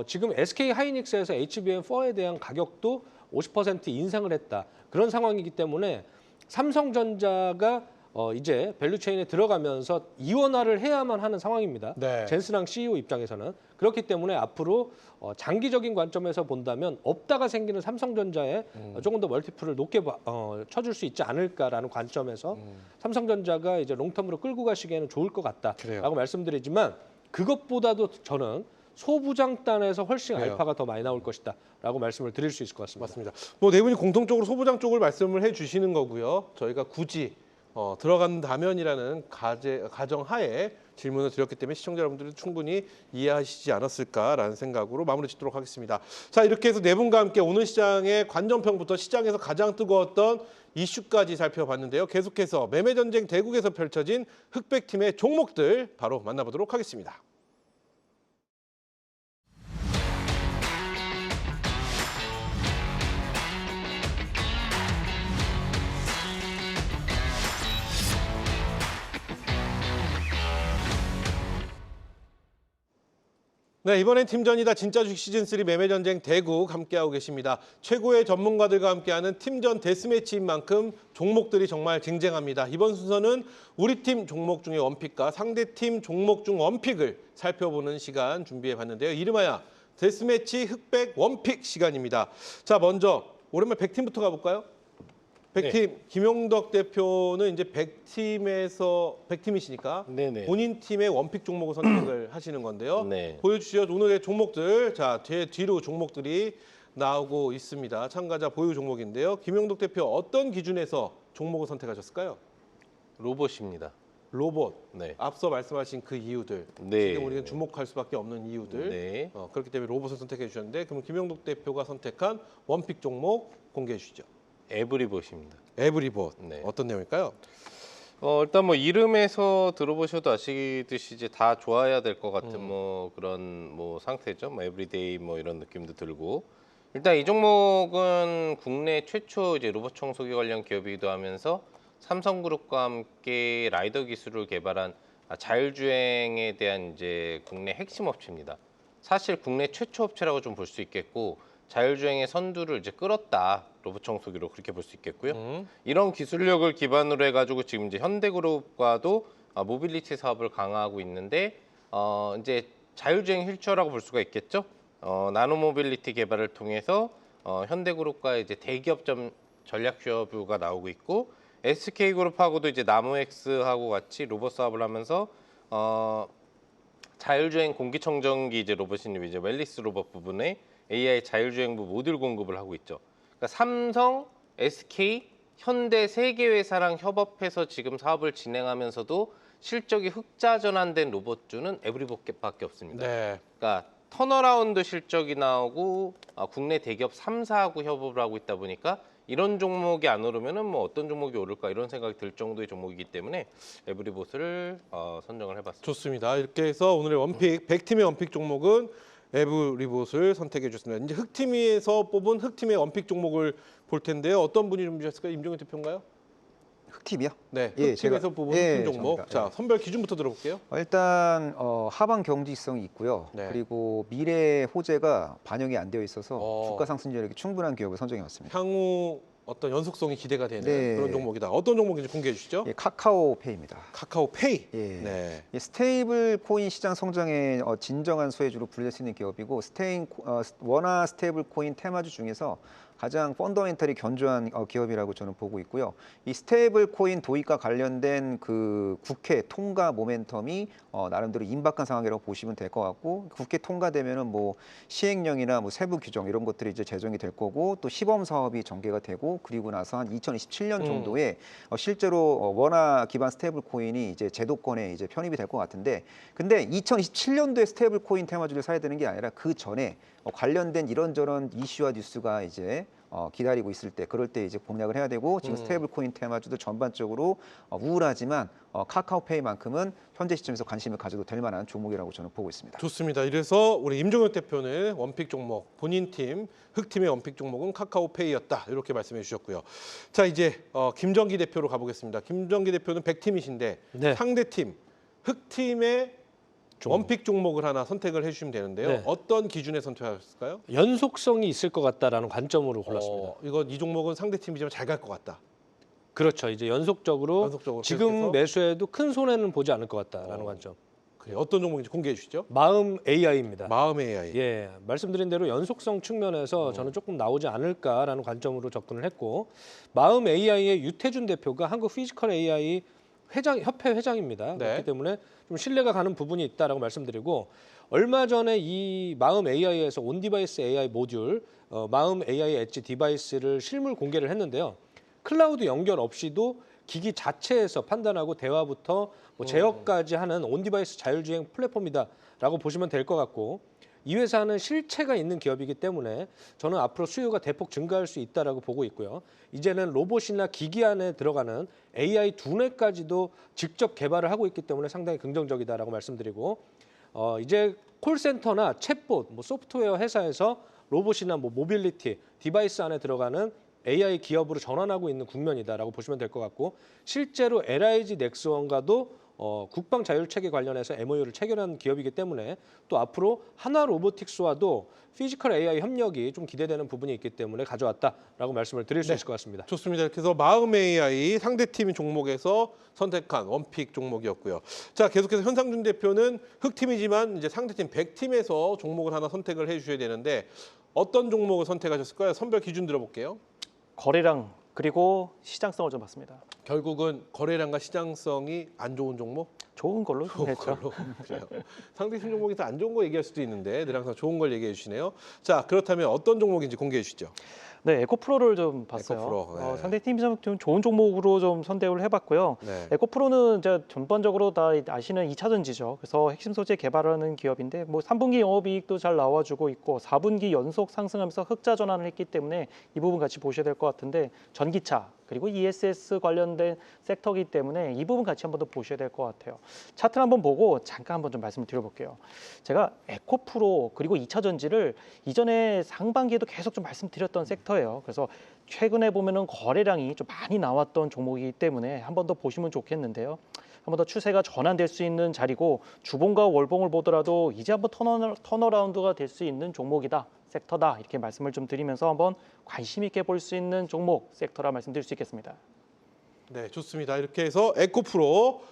지금 SK하이닉스에서 HBM4에 대한 가격도 50% 인상을 했다. 그런 상황이기 때문에 삼성전자가 이제 밸류체인에 들어가면서 이원화를 해야만 하는 상황입니다. 네. 젠슨왕 CEO 입장에서는. 그렇기 때문에 앞으로 장기적인 관점에서 본다면 없다가 생기는 삼성전자에 조금 더 멀티플을 높게 쳐줄 수 있지 않을까라는 관점에서 삼성전자가 이제 롱텀으로 끌고 가시기에는 좋을 것 같다라고 그래요. 말씀드리지만 그것보다도 저는 소부장단에서 훨씬 그래요. 알파가 더 많이 나올 것이다라고 말씀을 드릴 수 있을 것 같습니다. 맞습니다. 뭐 네 분이 공통적으로 소부장 쪽을 말씀을 해주시는 거고요. 저희가 굳이 들어간다면이라는 가정하에 질문을 드렸기 때문에 시청자 여러분들은 충분히 이해하시지 않았을까라는 생각으로 마무리 짓도록 하겠습니다. 자, 이렇게 해서 네 분과 함께 오늘 시장의 관전평부터 시장에서 가장 뜨거웠던 이슈까지 살펴봤는데요. 계속해서 매매전쟁 대국에서 펼쳐진 흑백팀의 종목들 바로 만나보도록 하겠습니다. 네, 이번엔 팀전이다 진짜 주식 시즌3 매매전쟁 대국 함께하고 계십니다. 최고의 전문가들과 함께하는 팀전 데스매치인 만큼 종목들이 정말 쟁쟁합니다. 이번 순서는 우리 팀 종목 중에 원픽과 상대팀 종목 중 원픽을 살펴보는 시간 준비해봤는데요. 이름하여 데스매치 흑백 원픽 시간입니다. 자, 먼저 오랜만에 100팀부터 가볼까요? 100팀, 김용덕 대표는 이제 100팀이시니까 네네. 본인 팀의 원픽 종목을 선택을 하시는 건데요. 네. 보여주시죠. 오늘의 종목들. 자, 제 뒤로 종목들이 나오고 있습니다. 참가자 보유 종목인데요. 김용덕 대표 어떤 기준에서 종목을 선택하셨을까요? 로봇입니다. 로봇. 네. 앞서 말씀하신 그 이유들. 네. 지금 우리가 주목할 수밖에 없는 이유들. 네. 그렇기 때문에 로봇을 선택해 주셨는데 그럼 김용덕 대표가 선택한 원픽 종목 공개해 주시죠. 에브리봇입니다. 에브리봇. 네. 어떤 내용일까요? 일단 뭐 이름에서 들어보셔도 아시듯이 이제 다 좋아야 될 것 같은 뭐 그런 뭐 상태죠. 뭐 에브리데이 뭐 이런 느낌도 들고. 일단 이 종목은 국내 최초 이제 로봇 청소기 관련 기업이기도 하면서 삼성그룹과 함께 라이더 기술을 개발한 자율주행에 대한 이제 국내 핵심 업체입니다. 사실 국내 최초 업체라고 좀 볼 수 있겠고 자율주행의 선두를 이제 끌었다. 로봇 청소기로 그렇게 볼 수 있겠고요. 이런 기술력을 기반으로 해가지고 지금 이제 현대그룹과도 모빌리티 사업을 강화하고 있는데 이제 자율주행 휠체어라고 볼 수가 있겠죠. 나노모빌리티 개발을 통해서 현대그룹과 이제 대기업 전략 휴업부가 나오고 있고 SK그룹하고도 이제 나무엑스하고 같이 로봇 사업을 하면서 자율주행 공기청정기 이제 로봇인 이제 웰리스 로봇 부분에 AI 자율주행부 모듈 공급을 하고 있죠. 그러니까 삼성, SK, 현대 세 개 회사랑 협업해서 지금 사업을 진행하면서도 실적이 흑자 전환된 로봇주는 에브리봇밖에 없습니다. 네. 그러니까 턴어라운드 실적이 나오고 국내 대기업 3사하고 협업을 하고 있다 보니까 이런 종목이 안 오르면은 뭐 어떤 종목이 오를까 이런 생각이 들 정도의 종목이기 때문에 에브리봇을 선정을 해봤습니다. 좋습니다. 이렇게 해서 오늘의 원픽 100팀의 원픽 종목은 에브리봇을 선택해 주셨습니다. 이제 흑팀에서 뽑은 흑팀의 원픽 종목을 볼 텐데요. 어떤 분이 준비하셨을까요? 임종현 대표인가요? 흑팀이요? 네, 예, 흑팀에서 제가- 뽑은 예, 흑팀 종목. 저입니다. 자, 선별 기준부터 들어볼게요. 일단 하방 경직성이 있고요. 네. 그리고 미래 호재가 반영이 안 되어 있어서 어. 주가 상승률이 충분한 기업을 선정해 왔습니다. 향후 어떤 연속성이 기대가 되는 네. 그런 종목이다. 어떤 종목인지 공개해 주시죠. 예, 카카오페이입니다. 카카오페이. 예. 네. 이 스테이블 코인 시장 성장의 진정한 수혜주로 불릴 수 있는 기업이고 원화 스테이블 코인 테마주 중에서 가장 펀더멘털이 견조한 기업이라고 저는 보고 있고요. 이 스테이블 코인 도입과 관련된 그 국회 통과 모멘텀이 나름대로 임박한 상황이라고 보시면 될 것 같고 국회 통과되면은 뭐 시행령이나 뭐 세부 규정 이런 것들이 이제 제정이 될 거고 또 시범 사업이 전개가 되고 그리고 나서 한 2027년 정도에 실제로 원화 기반 스테이블 코인이 이제 제도권에 이제 편입이 될 것 같은데 근데 2027년도에 스테이블 코인 테마주를 사야 되는 게 아니라 그 전에 관련된 이런저런 이슈와 뉴스가 이제 기다리고 있을 때 그럴 때 이제 공략을 해야 되고 지금 스테이블 코인 테마주도 전반적으로 우울하지만 카카오페이만큼은 현재 시점에서 관심을 가져도 될 만한 종목이라고 저는 보고 있습니다. 좋습니다. 이래서 우리 임종현 대표는 원픽 종목 본인 팀 흑팀의 원픽 종목은 카카오페이였다 이렇게 말씀해 주셨고요. 자 이제 김정기 대표로 가보겠습니다. 김정기 대표는 100팀이신데 네. 상대 팀 흑팀의 종목. 원픽 종목을 하나 선택을 해주시면 되는데요. 네. 어떤 기준에 선택하셨을까요? 연속성이 있을 것 같다라는 관점으로 골랐습니다. 이 종목은 상대 팀이지만 잘 갈 것 같다. 그렇죠. 이제 연속적으로 연속적으로 지금 계속해서? 매수해도 큰 손해는 보지 않을 것 같다라는 관점. 그래요. 어떤 종목인지 공개해 주시죠. 마음 AI입니다. 마음 AI. 예, 말씀드린 대로 연속성 측면에서 저는 조금 나오지 않을까라는 관점으로 접근을 했고 마음 AI의 유태준 대표가 한국 피지컬 AI 협회 회장입니다. 네. 그렇기 때문에 좀 신뢰가 가는 부분이 있다라고 말씀드리고 얼마 전에 이 마음 AI에서 온디바이스 AI 모듈 마음 AI 엣지 디바이스를 실물 공개를 했는데요. 클라우드 연결 없이도 기기 자체에서 판단하고 대화부터 뭐 제어까지 하는 온디바이스 자율주행 플랫폼이다라고 보시면 될 것 같고 이 회사는 실체가 있는 기업이기 때문에 저는 앞으로 수요가 대폭 증가할 수 있다라고 보고 있고요. 이제는 로봇이나 기기 안에 들어가는 AI 두뇌까지도 직접 개발을 하고 있기 때문에 상당히 긍정적이다라고 말씀드리고 이제 콜센터나 챗봇, 뭐 소프트웨어 회사에서 로봇이나 뭐 모빌리티 디바이스 안에 들어가는 AI 기업으로 전환하고 있는 국면이다라고 보시면 될 것 같고 실제로 LIG 넥스원과도 국방 자율 체계 관련해서 MOU를 체결한 기업이기 때문에 또 앞으로 한화 로보틱스와도 피지컬 AI 협력이 좀 기대되는 부분이 있기 때문에 가져왔다라고 말씀을 드릴 수 네. 있을 것 같습니다. 좋습니다. 이렇게 해서 마음 AI 상대팀 종목에서 선택한 원픽 종목이었고요. 자, 계속해서 현상준 대표는 흑팀이지만 이제 상대팀 100팀에서 종목을 하나 선택을 해 주셔야 되는데 어떤 종목을 선택하셨을까요? 선별 기준 들어볼게요. 거래량 그리고 시장성을 좀 봤습니다. 결국은 거래량과 시장성이 안 좋은 종목? 좋은 걸로 좀 했죠. 걸로. 그래요. 상대팀 종목에서 안 좋은 거 얘기할 수도 있는데 늘 항상 좋은 걸 얘기해 주시네요. 자, 그렇다면 어떤 종목인지 공개해 주시죠. 네, 에코프로를 좀 봤어요. 에코프로, 네. 상대 팀이 좀 좋은 종목으로 좀 선택을 해봤고요. 네. 에코프로는 이제 전반적으로 다 아시는 2차 전지죠. 그래서 핵심 소재 개발하는 기업인데 뭐 3분기 영업이익도 잘 나와주고 있고 4분기 연속 상승하면서 흑자 전환을 했기 때문에 이 부분 같이 보셔야 될 것 같은데 전 전기차 그리고 ESS 관련된 섹터이기 때문에 이 부분 같이 한번 더 보셔야 될 것 같아요. 차트를 한번 보고 잠깐 한번 좀 말씀을 드려볼게요. 제가 에코프로 그리고 2차 전지를 이전에 상반기에도 계속 좀 말씀드렸던 섹터예요. 그래서 최근에 보면은 거래량이 좀 많이 나왔던 종목이기 때문에 한번 더 보시면 좋겠는데요. 한번 더 추세가 전환될 수 있는 자리고 주봉과 월봉을 보더라도 이제 한번 턴어라운드가 될 수 있는 종목이다. 섹터다 이렇게 말씀을 좀 드리면서 한번 관심 있게 볼 수 있는 종목 섹터라 말씀드릴 수 있겠습니다. 네, 좋습니다. 이렇게 해서 에코프로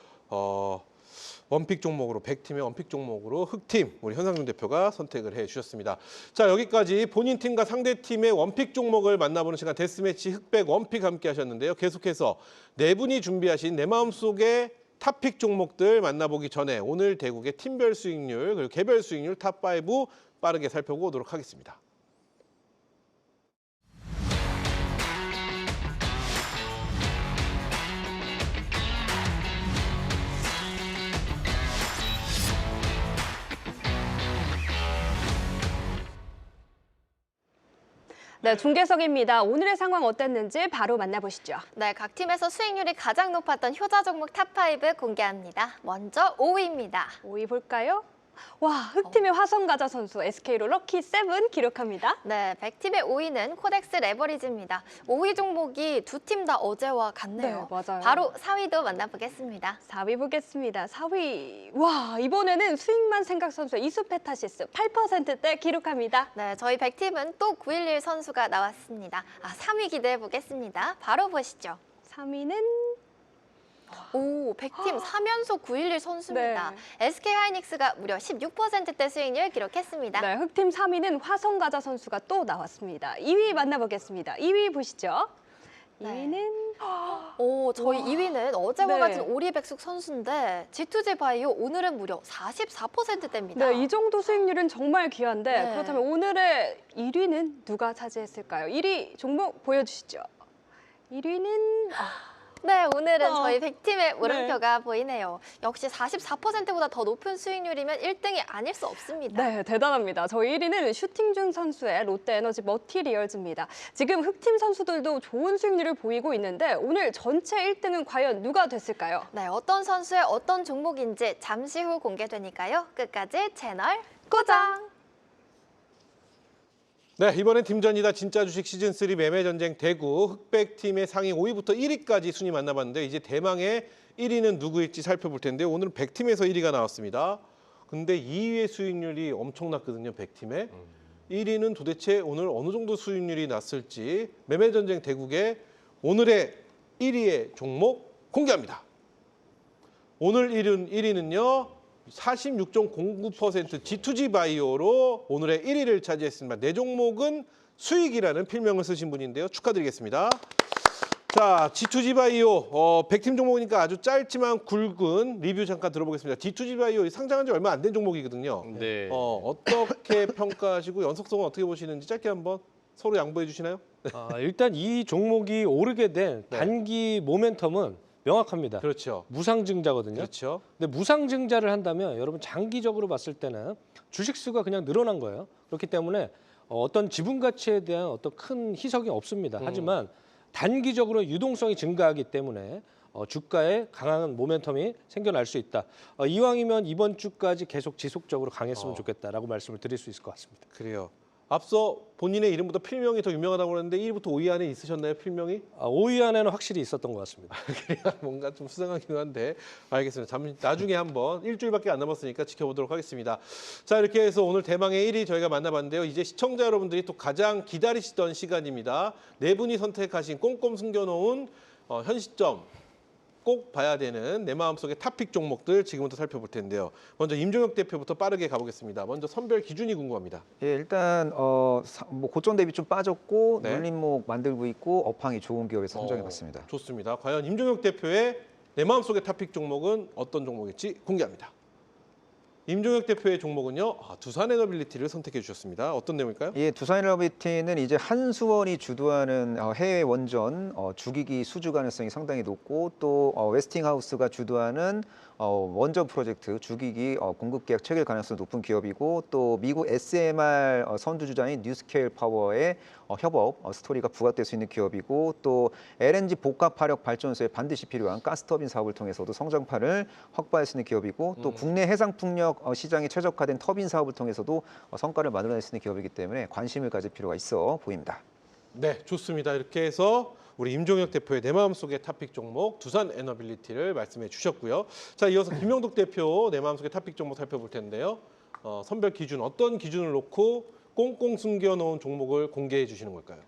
원픽 종목으로 100팀의 원픽 종목으로 흑팀 우리 현상준 대표가 선택을 해주셨습니다. 자, 여기까지 본인 팀과 상대 팀의 원픽 종목을 만나보는 시간 데스매치 흑백 원픽 함께 하셨는데요. 계속해서 네 분이 준비하신 내 마음속의 탑픽 종목들 만나보기 전에 오늘 대국의 팀별 수익률 그리고 개별 수익률 탑5 빠르게 살펴보도록 하겠습니다. 네, 중계석입니다. 오늘의 상황 어땠는지 바로 만나보시죠. 네, 각 팀에서 수익률이 가장 높았던 효자 종목 탑5 공개합니다. 먼저 5위입니다. 5위 볼까요? 와, 흑팀의 화성가자 선수 SK로 럭키 7 기록합니다. 네, 100팀의 5위는 코덱스 레버리지입니다. 5위 종목이 두 팀 다 어제와 같네요. 네, 맞아요. 바로 4위도 만나보겠습니다. 4위 보겠습니다. 4위. 와, 이번에는 수익만 생각 선수의 이수페타시스 8%대 기록합니다. 네, 저희 100팀은 또 911 선수가 나왔습니다. 3위 기대해 보겠습니다. 바로 보시죠. 3위는 오, 100팀 3연속 911 선수입니다. 네. SK하이닉스가 무려 16%대 수익률 기록했습니다. 네, 흑팀 3위는 화성가자 선수가 또 나왔습니다. 2위 만나보겠습니다. 2위 보시죠. 네. 2위는 오, 저희 2위는 어제와 네. 같은 오리백숙 선수인데 G2G 바이오 오늘은 무려 44%대입니다. 네, 이 정도 수익률은 정말 귀한데 네. 그렇다면 오늘의 1위는 누가 차지했을까요? 1위 종목 보여주시죠. 1위는 네, 오늘은 저희 100팀의 물음표가 네. 보이네요. 역시 44%보다 더 높은 수익률이면 1등이 아닐 수 없습니다. 네, 대단합니다. 저희 1위는 슈팅준 선수의 롯데에너지 머티리얼즈입니다. 지금 흑팀 선수들도 좋은 수익률을 보이고 있는데 오늘 전체 1등은 과연 누가 됐을까요? 네, 어떤 선수의 어떤 종목인지 잠시 후 공개되니까요. 끝까지 채널 고정! 네, 이번엔 팀전이다 진짜 주식 시즌3 매매전쟁 대구 흑백팀의 상위 5위부터 1위까지 순위 만나봤는데 이제 대망의 1위는 누구일지 살펴볼 텐데 오늘은 100팀에서 1위가 나왔습니다. 근데 2위의 수익률이 엄청났거든요, 100팀에. 1위는 도대체 오늘 어느 정도 수익률이 났을지 매매전쟁 대국의 오늘의 1위의 종목 공개합니다. 오늘 1위는요. 46.09% G2G 바이오로 오늘의 1위를 차지했습니다. 네 종목은 수익이라는 필명을 쓰신 분인데요. 축하드리겠습니다. 자, G2G 바이오 100팀 종목이니까 아주 짧지만 굵은 리뷰 잠깐 들어보겠습니다. G2G 바이오 상장한 지 얼마 안 된 종목이거든요. 네. 어떻게 평가하시고 연속성은 어떻게 보시는지 짧게 한번 서로 양보해 주시나요? 일단 이 종목이 오르게 된 네. 단기 모멘텀은 명확합니다. 그렇죠. 무상증자거든요. 그렇죠. 근데 무상증자를 한다면 여러분 장기적으로 봤을 때는 주식 수가 그냥 늘어난 거예요. 그렇기 때문에 어떤 지분 가치에 대한 어떤 큰 희석이 없습니다. 하지만 단기적으로 유동성이 증가하기 때문에 주가에 강한 모멘텀이 생겨날 수 있다. 이왕이면 이번 주까지 계속 지속적으로 강했으면 좋겠다라고 말씀을 드릴 수 있을 것 같습니다. 그래요. 앞서 본인의 이름보다 필명이 더 유명하다고 그러는데 1위부터 5위 안에 있으셨나요, 필명이? 5위 안에는 확실히 있었던 것 같습니다. 그래야 뭔가 좀 수상하긴 한데 알겠습니다. 나중에 한번 일주일밖에 안 남았으니까 지켜보도록 하겠습니다. 자, 이렇게 해서 오늘 대망의 1위 저희가 만나봤는데요. 이제 시청자 여러분들이 또 가장 기다리시던 시간입니다. 네 분이 선택하신 꼼꼼 숨겨놓은 현 시점 꼭 봐야 되는 내 마음속의 탑픽 종목들 지금부터 살펴볼 텐데요. 먼저 임종혁 대표부터 빠르게 가보겠습니다. 먼저 선별 기준이 궁금합니다. 예, 일단 뭐 고점 대비 좀 빠졌고 네. 눌림목 만들고 있고 업황이 좋은 기업에서 선정해봤습니다. 좋습니다. 과연 임종혁 대표의 내 마음속의 탑픽 종목은 어떤 종목일지 공개합니다. 임종혁 대표의 종목은요. 두산 에너빌리티를 선택해 주셨습니다. 어떤 내용일까요? 예, 두산 에너빌리티는 이제 한수원이 주도하는 해외 원전 주기기 수주 가능성이 상당히 높고 또 웨스팅하우스가 주도하는 원전 프로젝트 주기기 공급 계약 체결 가능성이 높은 기업이고 또 미국 SMR 선두주자인 뉴스케일 파워의 협업 스토리가 부각될 수 있는 기업이고 또 LNG 복합화력 발전소에 반드시 필요한 가스터빈 사업을 통해서도 성장판을 확보할 수 있는 기업이고 또 국내 해상풍력 시장에 최적화된 터빈 사업을 통해서도 성과를 만들어낼 수 있는 기업이기 때문에 관심을 가질 필요가 있어 보입니다. 네, 좋습니다. 이렇게 해서 우리 임종혁 대표의 내 마음속의 탑픽 종목 두산 에너빌리티를 말씀해 주셨고요. 자, 이어서 김영덕 대표 내 마음속의 탑픽 종목 살펴볼 텐데요. 선별 기준 어떤 기준을 놓고 꽁꽁 숨겨놓은 종목을 공개해 주시는 걸까요?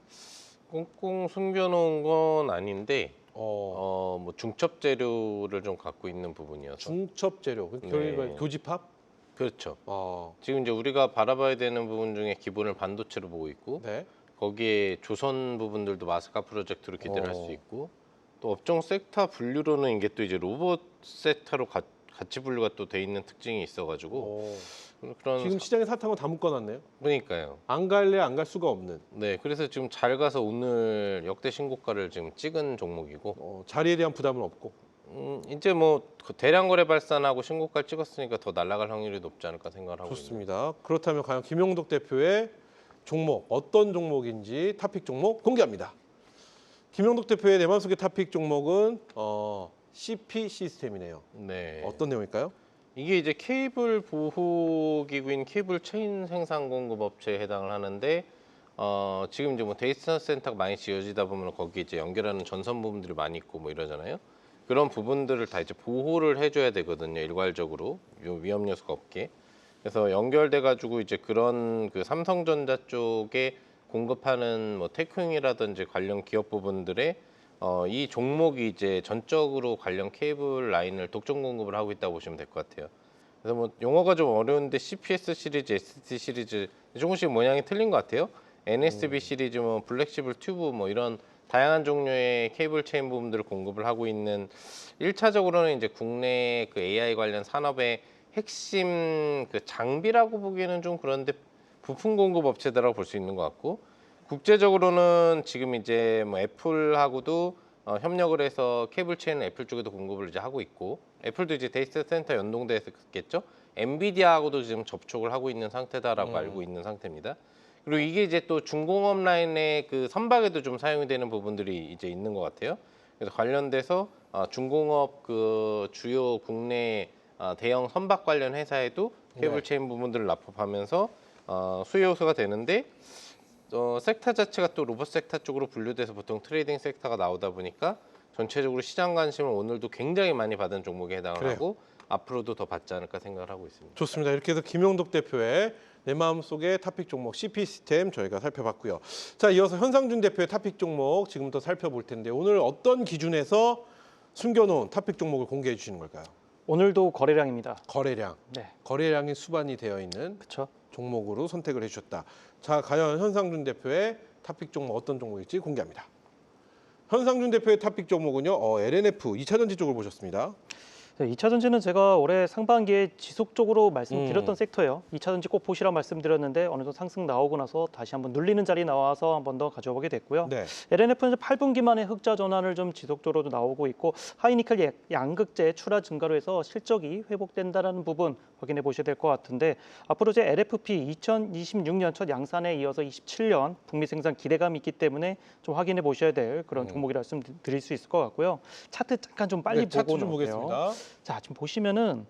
꽁꽁 숨겨놓은 건 아닌데 뭐 중첩 재료를 좀 갖고 있는 부분이어서. 중첩 재료, 네. 교집합? 그렇죠. 어, 지금 이제 우리가 바라봐야 되는 부분 중에 기본을 반도체로 보고 있고 네. 거기에 조선 부분들도 마스카 프로젝트로 기대를 할 수 있고 또 업종 섹터 분류로는 이게 또 이제 로봇 섹터로 같이 분류가 또 돼 있는 특징이 있어가지고 그런 지금 시장에 사탕을 다 묶어놨네요. 그러니까요. 안 갈래 안 갈 수가 없는. 네, 그래서 지금 잘 가서 오늘 역대 신고가를 지금 찍은 종목이고 자리에 대한 부담은 없고. 이제 뭐 대량 거래 발산하고 신고가를 찍었으니까 더 날아갈 확률이 높지 않을까 생각을 하고 있습니다. 좋습니다. 그렇다면 과연 김용덕 대표의 종목 어떤 종목인지 탑픽 종목 공개합니다. 김용덕 대표의 내 마음속의 탑픽 종목은 CP 시스템이네요. 네. 어떤 내용일까요? 이게 이제 케이블 보호 기구인 케이블 체인 생산 공급 업체에 해당을 하는데 지금 이제 뭐 데이터 센터가 많이 지어지다 보면 거기 이제 연결하는 전선 부분들이 많이 있고 뭐 이러잖아요. 그런 부분들을 다 이제 보호를 해줘야 되거든요. 일괄적으로 위험 요소가 없게. 그래서 연결돼 가지고 이제 그런 그 삼성전자 쪽에 공급하는 뭐 테크용이라든지 관련 기업 부분들에 이 종목이 이제 전적으로 관련 케이블 라인을 독점 공급을 하고 있다고 보시면 될 것 같아요. 그래서 뭐 용어가 좀 어려운데 CPS 시리즈, ST 시리즈 조금씩 모양이 틀린 것 같아요. NSB 시리즈, 뭐 블랙시블 튜브 뭐 이런 다양한 종류의 케이블 체인 부분들을 공급을 하고 있는 1차적으로는 이제 국내 그 AI 관련 산업의 핵심 그 장비라고 보기에는 좀 그런데 부품 공급 업체다라고 볼 수 있는 것 같고 국제적으로는 지금 이제 뭐 애플하고도 협력을 해서 케이블 체인 애플 쪽에도 공급을 이제 하고 있고 애플도 이제 데이터 센터 연동돼서겠죠. 엔비디아하고도 지금 접촉을 하고 있는 상태다라고 알고 있는 상태입니다. 그리고 이게 이제 또 중공업 라인의 그 선박에도 좀 사용이 되는 부분들이 이제 있는 것 같아요. 그래서 관련돼서 중공업 그 주요 국내 대형 선박 관련 회사에도 케이블 체인 부분들을 납품하면서 수요 요소가 되는데 섹터 자체가 또 로봇 섹터 쪽으로 분류돼서 보통 트레이딩 섹터가 나오다 보니까 전체적으로 시장 관심을 오늘도 굉장히 많이 받은 종목에 해당을 하고 앞으로도 더 받지 않을까 생각을 하고 있습니다. 좋습니다. 이렇게 해서 김용덕 대표의 내 마음속의 탑픽 종목 CP 시스템 저희가 살펴봤고요. 자, 이어서 현상준 대표의 탑픽 종목 지금부터 살펴볼 텐데 오늘 어떤 기준에서 숨겨놓은 탑픽 종목을 공개해 주시는 걸까요? 오늘도 거래량입니다. 거래량. 네, 거래량이 수반이 되어 있는 그렇죠. 종목으로 선택을 해주셨다. 자, 과연 현상준 대표의 탑픽 종목 어떤 종목일지 공개합니다. 현상준 대표의 탑픽 종목은요, LNF 2차전지 쪽을 보셨습니다. 네, 2차 전지는 제가 올해 상반기에 지속적으로 말씀드렸던 섹터예요. 2차 전지 꼭 보시라고 말씀드렸는데 어느 정도 상승 나오고 나서 다시 한번 눌리는 자리 나와서 한 번 더 가져보게 됐고요. 네. LNF는 8분기 만에 흑자 전환을 좀 지속적으로 나오고 있고 하이니켈 양극재 출하 증가로 해서 실적이 회복된다는 부분 확인해 보셔야 될 것 같은데 앞으로 이제 LFP 2026년 첫 양산에 이어서 27년 북미 생산 기대감이 있기 때문에 좀 확인해 보셔야 될 그런 종목이라 말씀드릴 수 있을 것 같고요. 차트 잠깐 좀 빨리 차트 보고 좀 넘어갈게요. 보겠습니다. 자, 지금 보시면은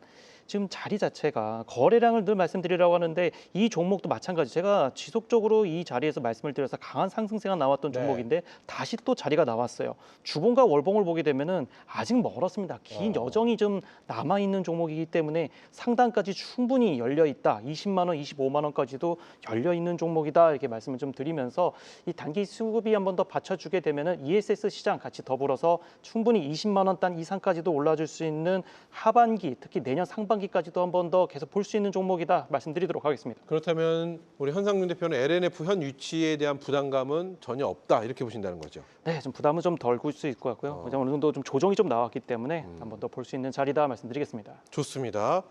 지금 자리 자체가 거래량을 늘 말씀드리려고 하는데 이 종목도 마찬가지. 제가 지속적으로 이 자리에서 말씀을 드려서 강한 상승세가 나왔던 네. 종목인데 다시 또 자리가 나왔어요. 주봉과 월봉을 보게 되면은 아직 멀었습니다. 긴 여정이 좀 남아 있는 종목이기 때문에 상단까지 충분히 열려 있다. 20만 원, 25만 원까지도 열려 있는 종목이다. 이렇게 말씀을 좀 드리면서 이 단기 수급이 한 번 더 받쳐주게 되면은 ESS 시장 같이 더불어서 충분히 20만 원 단 이상까지도 올라줄 수 있는 하반기, 특히 내년 상반기 하반기까지도 한 번 더 계속 볼 수 있는 종목이다 말씀드리도록 하겠습니다. 그렇다면 우리 현상윤 대표는 LNF 현 위치에 대한 부담감은 전혀 없다 이렇게 보신다는 거죠. 네, 좀 부담은 좀 덜 굴 수 있을 것 같고요. 어느 정도 좀 조정이 좀 나왔기 때문에 한 번 더 볼 수 있는 자리다 말씀드리겠습니다. 좋습니다.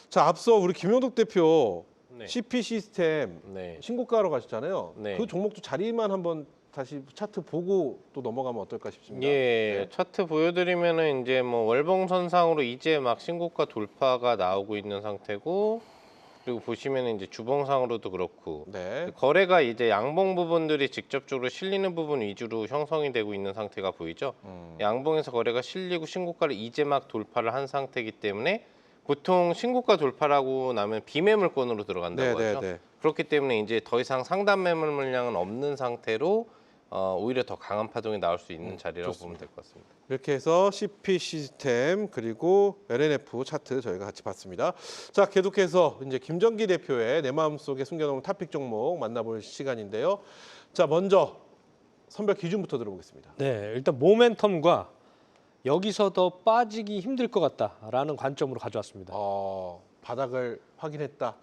자, 앞서 우리 김용덕 대표 네. CP 시스템 네. 신고가로 가셨잖아요. 네. 그 종목도 자리만 한번 다시 차트 보고 또 넘어가면 어떨까 싶습니다. 예, 차트 보여드리면은 이제 뭐 월봉선상으로 이제 막 신고가 돌파가 나오고 있는 상태고, 그리고 보시면은 이제 주봉상으로도 그렇고 네. 거래가 이제 양봉 부분들이 직접적으로 실리는 부분 위주로 형성이 되고 있는 상태가 보이죠. 양봉에서 거래가 실리고 신고가를 이제 막 돌파를 한 상태이기 때문에 보통 신고가 돌파라고 나면 비매물권으로 들어간다고 네, 하죠. 네, 네. 그렇기 때문에 이제 더 이상 상단 매물 물량은 없는 상태로 오히려 더 강한 파동이 나올 수 있는 자리라고 보면 될 것 같습니다. 이렇게 해서 CP 시스템 그리고 LNF 차트 저희가 같이 봤습니다. 자, 계속해서 이제 김정기 대표의 내 마음속에 숨겨놓은 탑픽 종목 만나볼 시간인데요. 자, 먼저 선별 기준부터 들어보겠습니다. 네, 일단 모멘텀과 여기서 더 빠지기 힘들 것 같다라는 관점으로 가져왔습니다. 바닥을 확인했다.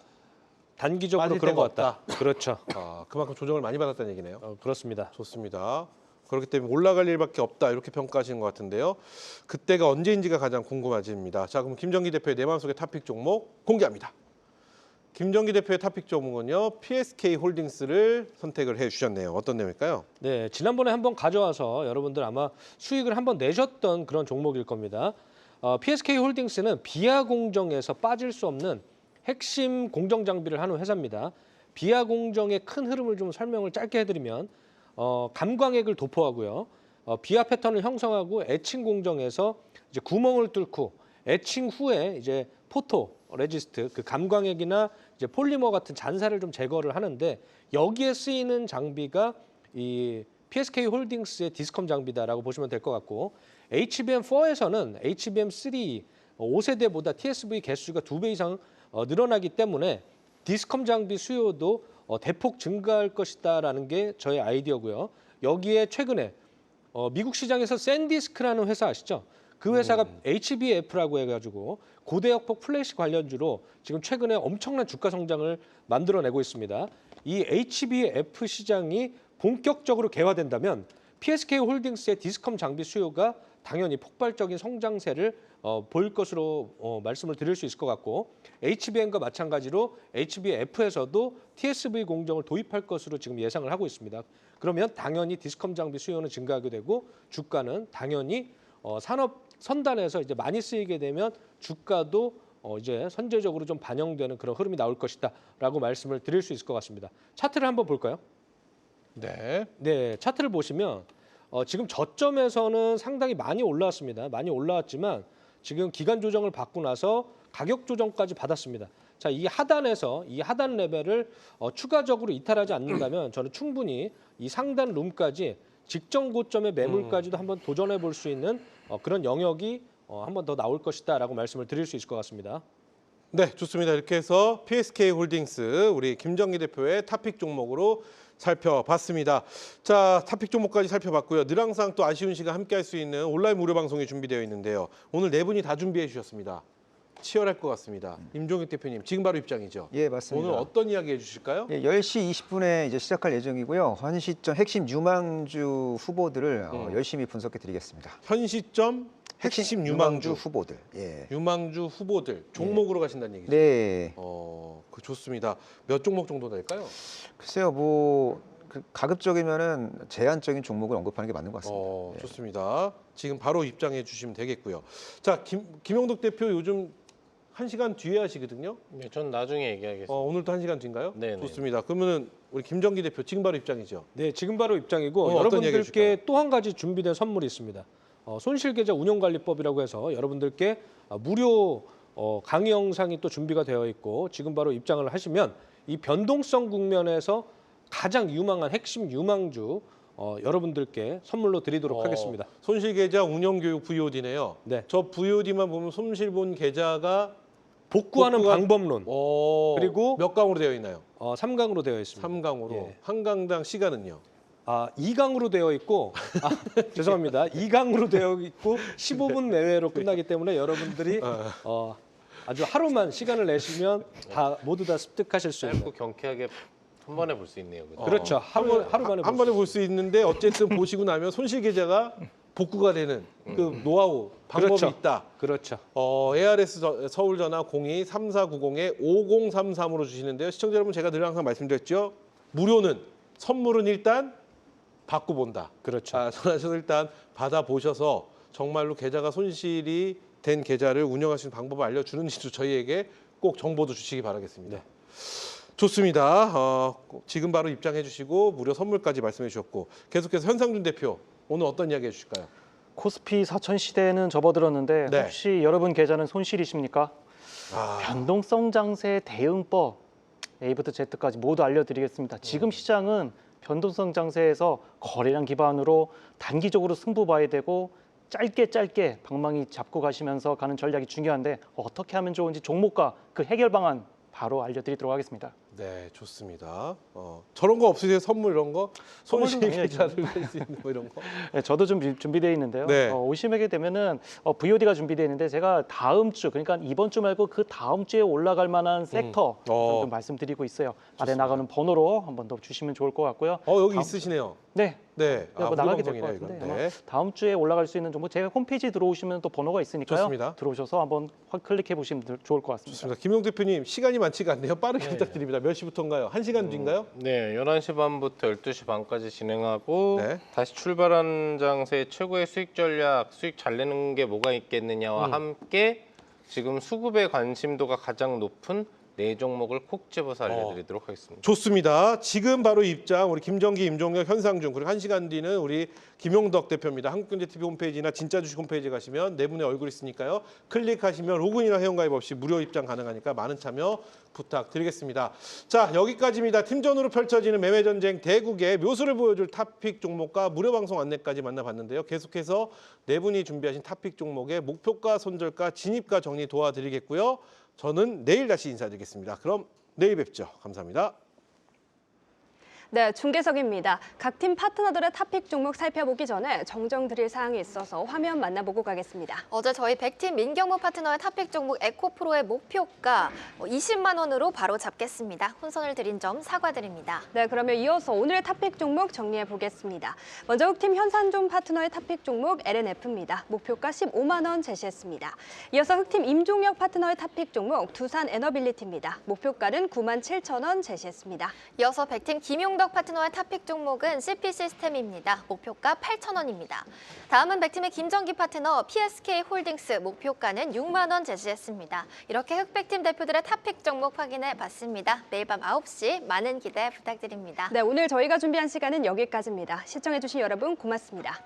단기적으로 빠질 그런 데가 것 같다. 그렇죠. 그만큼 조정을 많이 받았다는 얘기네요. 그렇습니다. 좋습니다. 그렇기 때문에 올라갈 일밖에 없다 이렇게 평가하시는 것 같은데요. 그때가 언제인지가 가장 궁금해집니다. 자, 그럼 김정기 대표의 내 마음속의 탑픽 종목 공개합니다. 김정기 대표의 탑픽 종목은요, PSK 홀딩스를 선택을 해주셨네요. 어떤 내용일까요? 네, 지난번에 한번 가져와서 여러분들 아마 수익을 한번 내셨던 그런 종목일 겁니다. PSK 홀딩스는 비하 공정에서 빠질 수 없는 핵심 공정 장비를 하는 회사입니다. 비하 공정의 큰 흐름을 좀 설명을 짧게 해드리면 감광액을 도포하고요, 비하 패턴을 형성하고 에칭 공정에서 이제 구멍을 뚫고 에칭 후에 이제 포토 레지스트 그 감광액이나 이제 폴리머 같은 잔사를 좀 제거를 하는데, 여기에 쓰이는 장비가 이 PSK 홀딩스의 디스컴 장비다라고 보시면 될 것 같고, HBM4에서는 HBM3 5세대보다 TSV 개수가 2배 이상 늘어나기 때문에 디스컴 장비 수요도 대폭 증가할 것이다라는 게 저의 아이디어고요. 여기에 최근에 미국 시장에서 샌디스크라는 회사 아시죠? 그 회사가 HBF라고 해가지고 고대역폭 플래시 관련주로 지금 최근에 엄청난 주가 성장을 만들어내고 있습니다. 이 HBF 시장이 본격적으로 개화된다면 PSK 홀딩스의 디스컴 장비 수요가 당연히 폭발적인 성장세를 보일 것으로 말씀을 드릴 수 있을 것 같고, HBM과 마찬가지로 HBF에서도 TSV 공정을 도입할 것으로 지금 예상을 하고 있습니다. 그러면 당연히 디스컴 장비 수요는 증가하게 되고 주가는 당연히 산업 선단에서 이제 많이 쓰이게 되면 주가도 이제 선제적으로 좀 반영되는 그런 흐름이 나올 것이다라고 말씀을 드릴 수 있을 것 같습니다. 차트를 한번 볼까요? 네. 네, 차트를 보시면 지금 저점에서는 상당히 많이 올라왔습니다. 많이 올라왔지만 지금 기간 조정을 받고 나서 가격 조정까지 받았습니다. 자, 이 하단에서 이 하단 레벨을 추가적으로 이탈하지 않는다면 저는 충분히 이 상단 룸까지 직전 고점의 매물까지도 한번 도전해 볼 수 있는 그런 영역이 한번 더 나올 것이다라고 말씀을 드릴 수 있을 것 같습니다. 네, 좋습니다. 이렇게 해서 PSK 홀딩스 우리 김정기 대표의 탑픽 종목으로 살펴봤습니다. 자, 탑픽 종목까지 살펴봤고요. 늘 항상 또 아쉬운 시간 함께할 수 있는 온라인 무료 방송이 준비되어 있는데요. 오늘 네 분이 다 준비해 주셨습니다. 치열할 것 같습니다. 임종익 대표님, 지금 바로 입장이죠? 예, 맞습니다. 오늘 어떤 이야기 해주실까요? 예, 10시 20분에 이제 시작할 예정이고요. 현 시점 핵심 유망주 후보들을 열심히 분석해 드리겠습니다. 현 시점 핵심 유망주 후보들. 예. 유망주 후보들 종목으로 가신다는 얘기죠? 네. 그 좋습니다. 몇 종목 정도 될까요? 글쎄요, 뭐 가급적이면은 제한적인 종목을 언급하는 게 맞는 것 같습니다. 예. 좋습니다. 지금 바로 입장해 주시면 되겠고요. 자, 김용덕 대표 요즘 1시간 뒤에 하시거든요. 네, 전 나중에 얘기하겠습니다. 오늘도 1시간 뒤인가요? 네. 좋습니다. 그러면은 우리 김정기 대표 지금 바로 입장이죠? 네, 지금 바로 입장이고 어떤 이야기 여러분들께 또 한 가지 준비된 선물이 있습니다. 손실계좌 운용관리법이라고 해서 여러분들께 무료 강의 영상이 또 준비가 되어 있고, 지금 바로 입장을 하시면 이 변동성 국면에서 가장 유망한 핵심 유망주 여러분들께 선물로 드리도록 하겠습니다. 손실계좌 운용교육 VOD네요. 네. 저 VOD만 보면 손실본 계좌가 복구하는 방법론 그리고 몇 강으로 되어 있나요? 3강으로 되어 있습니다. 3강으로. 예. 한 강당 시간은요? 2강으로 되어 있고 죄송합니다. 2강으로 되어 있고 15분 내외로 끝나기 때문에 여러분들이 아주 하루만 시간을 내시면 다 모두 다 습득하실 수 있는. 짧고 경쾌하게 한 번에 볼 수 있네요. 그죠? 그렇죠. 하루 만에 한 번에 볼 수 있는데 어쨌든 보시고 나면 손실 계좌가 복구가 되는 그 노하우 방법이 그렇죠. 있다. 그렇죠. ARS 서울전화 02-3490-5033으로 주시는데요. 시청자 여러분 제가 늘 항상 말씀드렸죠. 무료는 선물은 일단 받고 본다. 그렇죠. 전화하셔서 일단 받아보셔서 정말로 계좌가 손실이 된 계좌를 운영하시는 방법을 알려주는지도 저희에게 꼭 정보도 주시기 바라겠습니다. 네. 좋습니다. 지금 바로 입장해 주시고 무료 선물까지 말씀해 주셨고 계속해서 현상준 대표 오늘 어떤 이야기 해주실까요? 코스피 4천 시대에는 접어들었는데 네. 혹시 여러분 계좌는 손실이십니까? 변동성 장세 대응법 A부터 Z까지 모두 알려드리겠습니다. 지금 시장은 변동성 장세에서 거래량 기반으로 단기적으로 승부 봐야 되고 짧게 방망이 잡고 가시면서 가는 전략이 중요한데 어떻게 하면 좋은지 종목과 그 해결 방안 바로 알려드리도록 하겠습니다. 네, 좋습니다. 저런 거 없으세요? 선물 이런 거? 손실 선물도 많이 계좌를 낼 수 있는 뭐 이런 거? 네, 저도 좀 준비되어 있는데요. 네. 오시게 되면은 VOD가 준비되어 있는데 제가 다음 주 그러니까 이번 주 말고 그 다음 주에 올라갈 만한 섹터 좀 말씀드리고 있어요. 아래 나가는 번호로 한 번 더 주시면 좋을 것 같고요. 여기 있으시네요. 네. 네, 뭐 나가게 될 것 무료방송이네요, 같은데 이건. 아마 네. 다음 주에 올라갈 수 있는 정보 제가 홈페이지 들어오시면 또 번호가 있으니까요. 좋습니다. 들어오셔서 한번 확 클릭해 보시면 좋을 것 같습니다. 좋습니다. 김용 대표님 시간이 많지가 않네요. 빠르게 부탁드립니다. 몇 시부터인가요? 1시간 뒤인가요? 네, 11시 반부터 12시 반까지 진행하고 네. 다시 출발하는 장세 최고의 수익 전략, 수익 잘 내는 게 뭐가 있겠느냐와 함께 지금 수급의 관심도가 가장 높은 네 종목을 콕 집어서 알려드리도록 하겠습니다. 좋습니다. 지금 바로 입장 우리 김정기, 임종혁, 현상준 그리고 1시간 뒤는 우리 김용덕 대표입니다. 한국경제TV 홈페이지나 진짜 주식 홈페이지 가시면 네 분의 얼굴 있으니까요. 클릭하시면 로그인이나 회원가입 없이 무료 입장 가능하니까 많은 참여 부탁드리겠습니다. 자, 여기까지입니다. 팀전으로 펼쳐지는 매매 전쟁 대국의 묘수를 보여줄 탑픽 종목과 무료 방송 안내까지 만나봤는데요. 계속해서 네 분이 준비하신 탑픽 종목의 목표가, 손절가, 진입가 정리 도와드리겠고요. 저는 내일 다시 인사드리겠습니다. 그럼 내일 뵙죠. 감사합니다. 네, 중계석입니다. 각 팀 파트너들의 탑픽 종목 살펴보기 전에 정정 드릴 사항이 있어서 화면 만나보고 가겠습니다. 어제 저희 100팀 민경무 파트너의 탑픽 종목 에코프로의 목표가 20만 원으로 바로 잡겠습니다. 혼선을 드린 점 사과드립니다. 네, 그러면 이어서 오늘의 탑픽 종목 정리해 보겠습니다. 먼저 흑팀 현산종 파트너의 탑픽 종목 LNF입니다. 목표가 15만 원 제시했습니다. 이어서 흑팀 임종혁 파트너의 탑픽 종목 두산 에너빌리티입니다. 목표가는 9만 7천 원 제시했습니다. 이어서 100팀 김용덕 파트너의 탑픽 종목은 CP 시스템입니다. 목표가 8천 원입니다. 다음은 100팀의 김정기 파트너 PSK 홀딩스 목표가는 6만 원 제시했습니다. 이렇게 흑백팀 대표들의 탑픽 종목 확인해 봤습니다. 매일 밤 9시 많은 기대 부탁드립니다. 네, 오늘 저희가 준비한 시간은 여기까지입니다. 시청해 주신 여러분 고맙습니다.